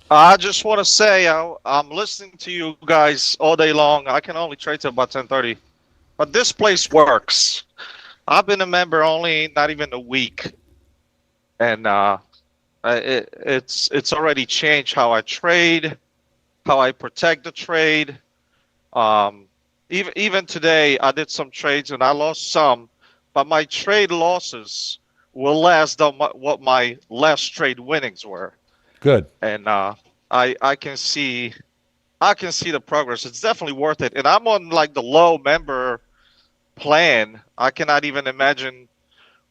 I just want to say I'm listening to you guys all day long. I can only trade till about 10:30, but this place works. I've been a member only not even a week, and it's already changed how I trade, how I protect the trade. Even today, I did some trades and I lost some, but my trade losses will last than what my last trade winnings were. Good. And I can see the progress. It's definitely worth it. And I'm on like the low member plan. I cannot even imagine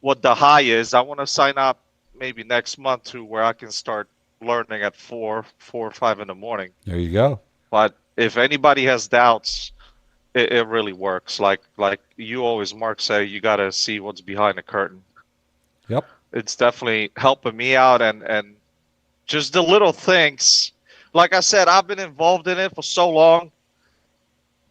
what the high is. I want to sign up maybe next month to where I can start learning at 4 or 5 in the morning. There you go. But if anybody has doubts, it really works. Like you always, Mark, say, you got to see what's behind the curtain. Yep. It's definitely helping me out, and just the little things. Like I said, I've been involved in it for so long,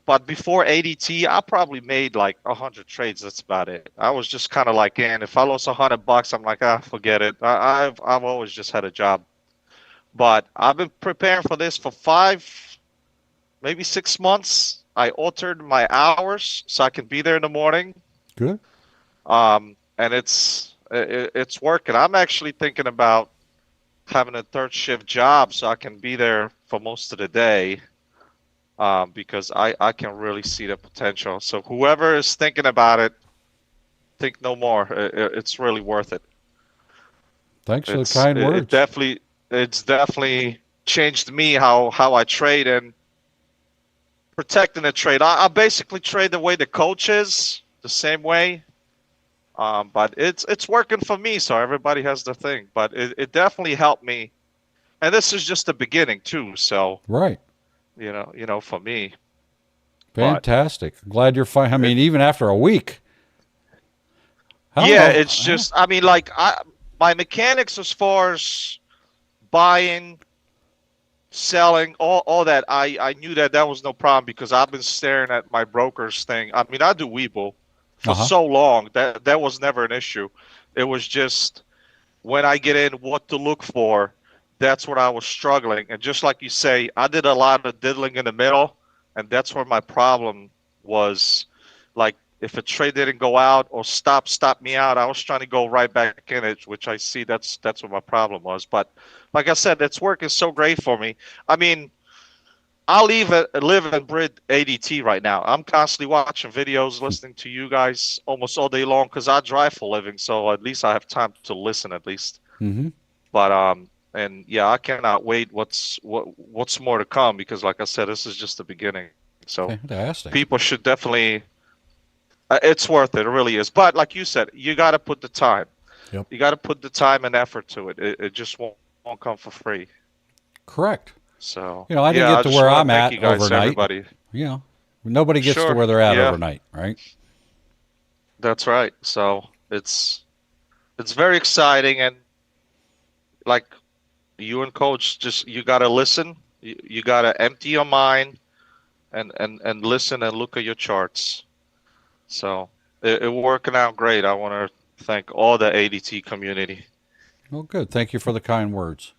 but before ADT, I probably made like 100 trades. That's about it. I was just kind of like, if I lost $100, I'm like, forget it. I've always just had a job, but I've been preparing for this for 5, maybe 6 months. I altered my hours so I can be there in the morning. Good. And it's working. I'm actually thinking about having a third shift job so I can be there for most of the day, because I can really see the potential. So whoever is thinking about it, think no more. It's really worth it. Thanks for the kind words. It's definitely changed me how I trade and protecting the trade. I basically trade the way the coach is, the same way. But it's working for me, so everybody has their thing. But it definitely helped me, and this is just the beginning too. So right, you know, for me, fantastic. Glad you're fine. I mean, even after a week. It's just. I mean, like my mechanics as far as buying, selling, all that. I knew that was no problem because I've been staring at my broker's thing. I mean, I do Webull for so long that was never an issue. It was just when I get in, what to look for. That's what I was struggling. And just like you say, I did a lot of diddling in the middle, and that's where my problem was. Like if a trade didn't go out or stop me out, I was trying to go right back in it, which I see that's what my problem was. But like I said, it's working so great for me. I mean, I live and breathe ADT right now. I'm constantly watching videos, listening to you guys almost all day long because I drive for a living. So at least I have time to listen at least. Mm-hmm. But and yeah, I cannot wait what's more to come because like I said, this is just the beginning. So fantastic. People should definitely. It's worth it. It really is. But like you said, you got to put the time. Yep. You got to put the time and effort to it. It just won't come for free. Correct. So I didn't get to where I'm at guys, overnight. Everybody. Nobody gets to where they're at overnight, right? That's right. So it's very exciting, and like you and Coach, just you got to listen. You got to empty your mind, and listen and look at your charts. So it working out great. I want to thank all the ADT community. Well, good. Thank you for the kind words.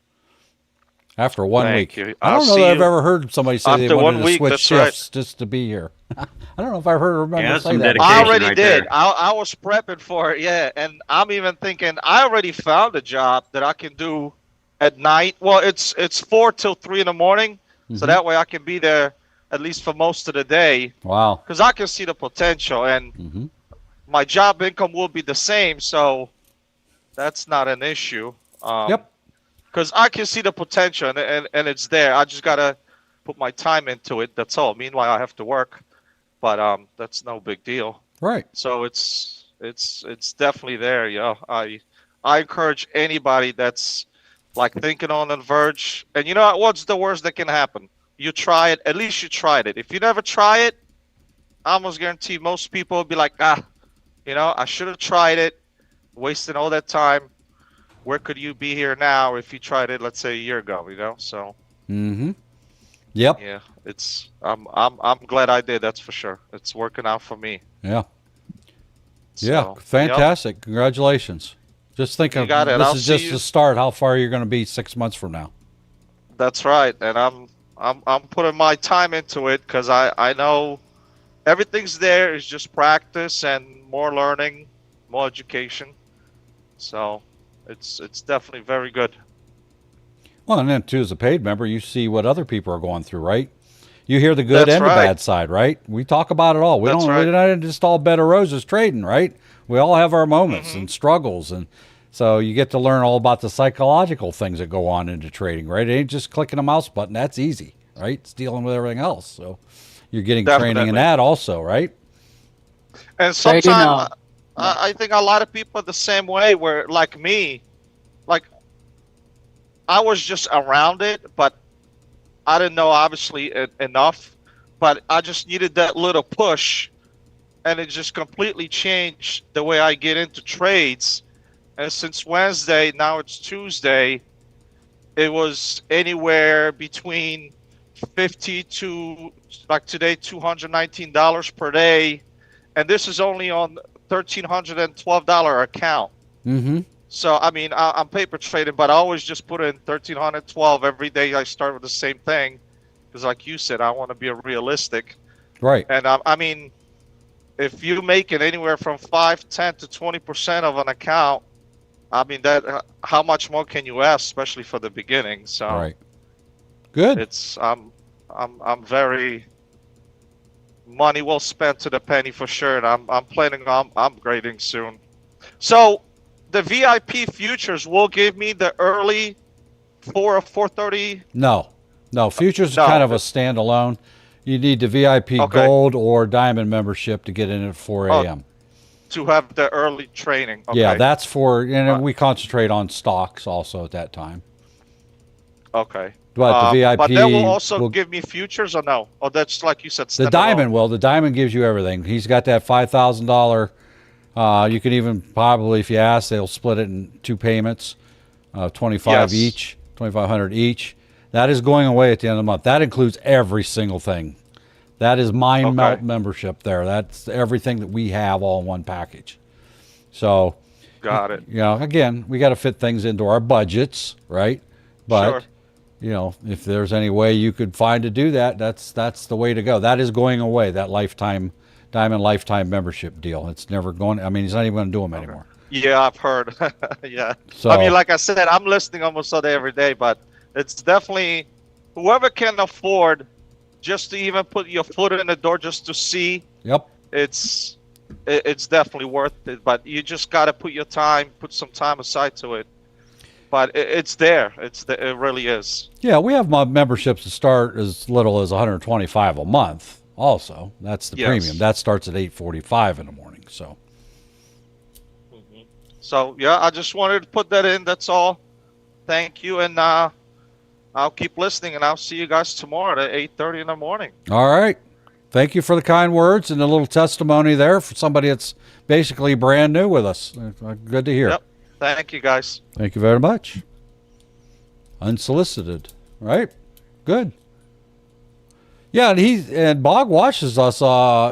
After 1 Thank week, you. I I'll don't know see that I've you ever heard somebody say they after wanted 1 to week, switch that's shifts just to be here. I don't know if I've heard remember Yeah, that's say some that. I dedication already right did. there. I was prepping for it, yeah. And I'm even thinking I already found a job that I can do at night. Well, it's 4 till 3 in the morning, so that way I can be there at least for most of the day. Wow. Because I can see the potential, and my job income will be the same, so that's not an issue. Yep. Because I can see the potential, and it's there. I just gotta put my time into it. That's all. Meanwhile, I have to work, but that's no big deal. Right. So it's definitely there. Yeah. I encourage anybody that's like thinking on the verge. And you know what's the worst that can happen? You try it. At least you tried it. If you never try it, I almost guarantee most people will be like, I should have tried it, wasting all that time. Where could you be here now if you tried it, let's say, a year ago? So. Yep. Yeah, I'm glad I did. That's for sure. It's working out for me. Yeah. So, Yeah. Fantastic. Congratulations. Just think of got it. this I'll is see just you. the start. How far you're going to be 6 months from now. That's right, and I'm putting my time into it because I know everything's there. It's just practice and more learning, more education. So it's definitely very good. Well, and then too, as a paid member, you see what other people are going through, right? You hear the good That's and the right. bad side, right? We talk about it all. That's right. We're not just all bed of roses trading, right? We all have our moments and struggles, and so you get to learn all about the psychological things that go on into trading, right? It ain't just clicking a mouse button. That's easy, right? It's dealing with everything else. So you're getting training in Definitely. that also, right? And sometimes I think a lot of people are the same way. Where like me, like I was just around it, but I didn't know obviously enough. But I just needed that little push, and it just completely changed the way I get into trades. And since Wednesday, now it's Tuesday, it was anywhere between 50 to like today $219 per day, and this is only on $1,312 account. So I mean, I'm paper trading, but I always just put in 1,312 every day. I start with the same thing because, like you said, I want to be realistic. Right. And I mean, if you make it anywhere from 5, 10 to 20% of an account, I mean that how much more can you ask, especially for the beginning? So right. Good. It's I'm very money well spent to the penny for sure, and I'm planning on upgrading soon. So the VIP futures will give me the early 4 or 4:30. No, futures is kind of a standalone. You need the VIP gold or diamond membership to get in at 4 a.m. To have the early training. Okay. Yeah, that's for, and we concentrate on stocks also at that time. Okay. But the VIP but that will also give me futures or no? Or that's like you said. The diamond will. The diamond gives you everything. He's got that $5,000. You can even probably, if you ask, they'll split it in 2 payments, 25 each, 2,500 each. That is going away at the end of the month. That includes every single thing. That is Mind Melt membership there. That's everything that we have all in one package. So, got it. You know, again, we got to fit things into our budgets, right? But, you know, if there's any way you could find to do that, that's the way to go. That is going away, that diamond lifetime membership deal. It's never going, I mean, he's not even going to do them anymore. Yeah, I've heard. Yeah. So, I mean, like I said, I'm listening almost all day every day, but it's definitely whoever can afford just to even put your foot in the door just to see. Yep. It's definitely worth it, but you just got to put some time aside to it. But it's there. It really is. Yeah, we have memberships that start as little as $125 a month. Also, that's the premium. That starts at $8.45 in the morning. So. So yeah, I just wanted to put that in. That's all. Thank you, and I'll keep listening, and I'll see you guys tomorrow at 8:30 in the morning. All right. Thank you for the kind words and a little testimony there for somebody that's basically brand new with us. Good to hear. Yep. Thank you, guys. Thank you very much. Unsolicited, right? Good. Yeah, and Bog watches us.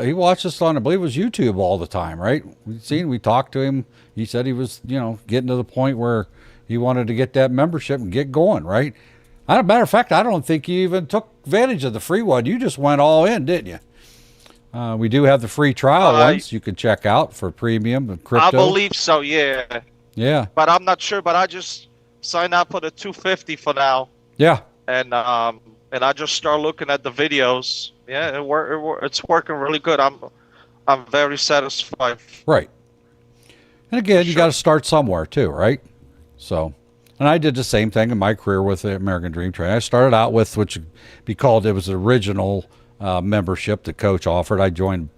He watched us on, I believe it was YouTube all the time, right? We talked to him. He said he was, getting to the point where he wanted to get that membership and get going, right? Matter of fact, I don't think you even took advantage of the free one. You just went all in, didn't you? We do have the free trial ones you can check out for premium and crypto. I believe so, yeah. Yeah. But I'm not sure. But I just signed up for the 250 for now. Yeah. And I just start looking at the videos. Yeah, it's working really good. I'm very satisfied. Right. And again, you got to start somewhere too, right? So, and I did the same thing in my career with the American Dream Training. I started out with which be called, it was the original membership that Coach offered. I joined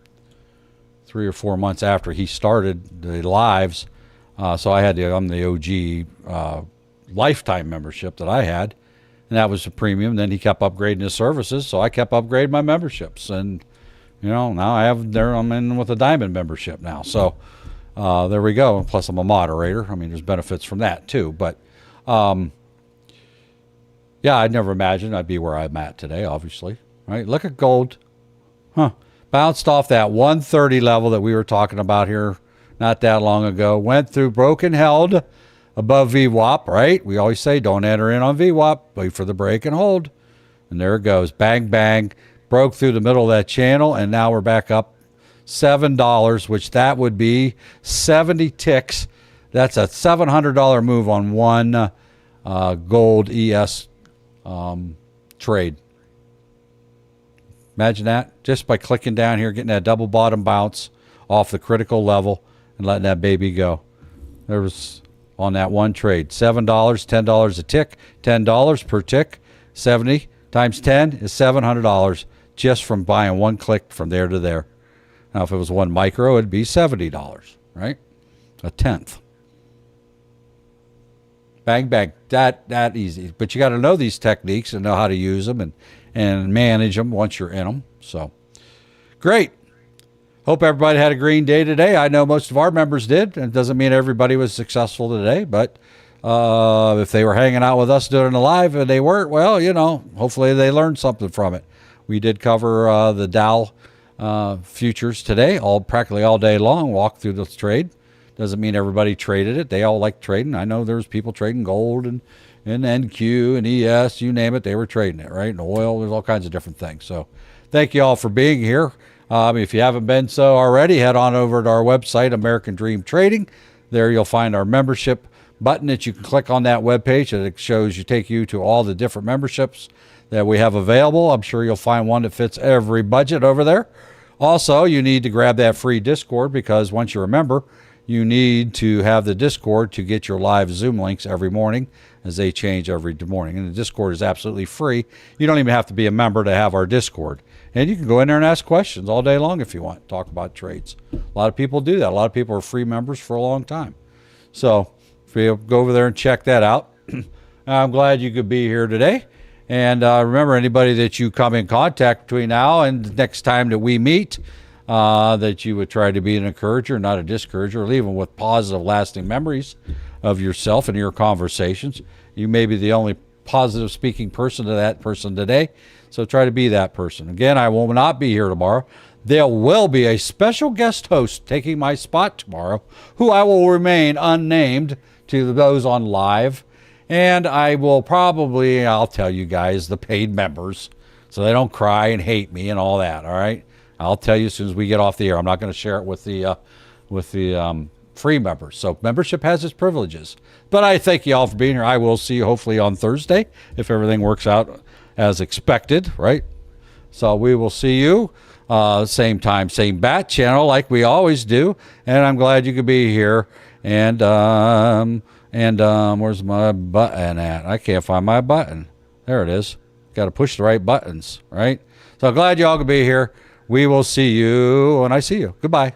3 or 4 months after he started the lives. So I'm the OG lifetime membership that I had. And that was a premium. Then he kept upgrading his services, so I kept upgrading my memberships. And now I'm in with a diamond membership now. So there we go. And plus, I'm a moderator. I mean, there's benefits from that too. But yeah, I'd never imagined I'd be where I'm at today. Obviously, right? Look at gold, bounced off that 130 level that we were talking about here not that long ago. Went through, broken, held above VWAP, right? We always say don't enter in on VWAP, wait for the break and hold. And there it goes. Bang, bang. Broke through the middle of that channel, and now we're back up $7, which that would be 70 ticks. That's a $700 move on one gold ES trade. Imagine that. Just by clicking down here, getting that double bottom bounce off the critical level and letting that baby go. There was... on that one trade, $7, $10 a tick, $10 per tick, 70 times 10 is $700 just from buying one click from there to there. Now, if it was one micro, it'd be $70, right? A tenth. Bang, bang. That easy. But you got to know these techniques and know how to use them and manage them once you're in them. So, great. Hope everybody had a green day today. I know most of our members did. It doesn't mean everybody was successful today, but if they were hanging out with us doing it live and they weren't, well, hopefully they learned something from it. We did cover the Dow futures today, practically all day long, walk through the trade. Doesn't mean everybody traded it. They all like trading. I know there's people trading gold and NQ and ES, you name it, they were trading it, right? And oil, there's all kinds of different things. So thank you all for being here. If you haven't been so already, head on over to our website, American Dream Trading. There you'll find our membership button that you can click on that webpage, and it take you to all the different memberships that we have available. I'm sure you'll find one that fits every budget over there. Also, you need to grab that free Discord, because once you're a member, you need to have the Discord to get your live Zoom links every morning, as they change every morning. And the Discord is absolutely free. You don't even have to be a member to have our Discord. And you can go in there and ask questions all day long if you want. Talk about trades. A lot of people do that. A lot of people are free members for a long time. So if you go over there and check that out. I'm glad you could be here today. And remember, anybody that you come in contact between now and the next time that we meet, that you would try to be an encourager, not a discourager. Leave them with positive, lasting memories of yourself and your conversations. You may be the only positive speaking person to that person today. So try to be that person. Again, I will not be here tomorrow. There will be a special guest host taking my spot tomorrow, who I will remain unnamed to those on live. And I will I'll tell you guys, the paid members, so they don't cry and hate me and all that, all right? I'll tell you as soon as we get off the air. I'm not going to share it with the free members. So membership has its privileges. But I thank you all for being here. I will see you hopefully on Thursday if everything works out as expected, right? So we will see you same time, same bat channel like we always do. And I'm glad you could be here. And where's my button at? I can't find my button. There it is. Got to push the right buttons, right? So glad you all could be here. We will see you when I see you. Goodbye.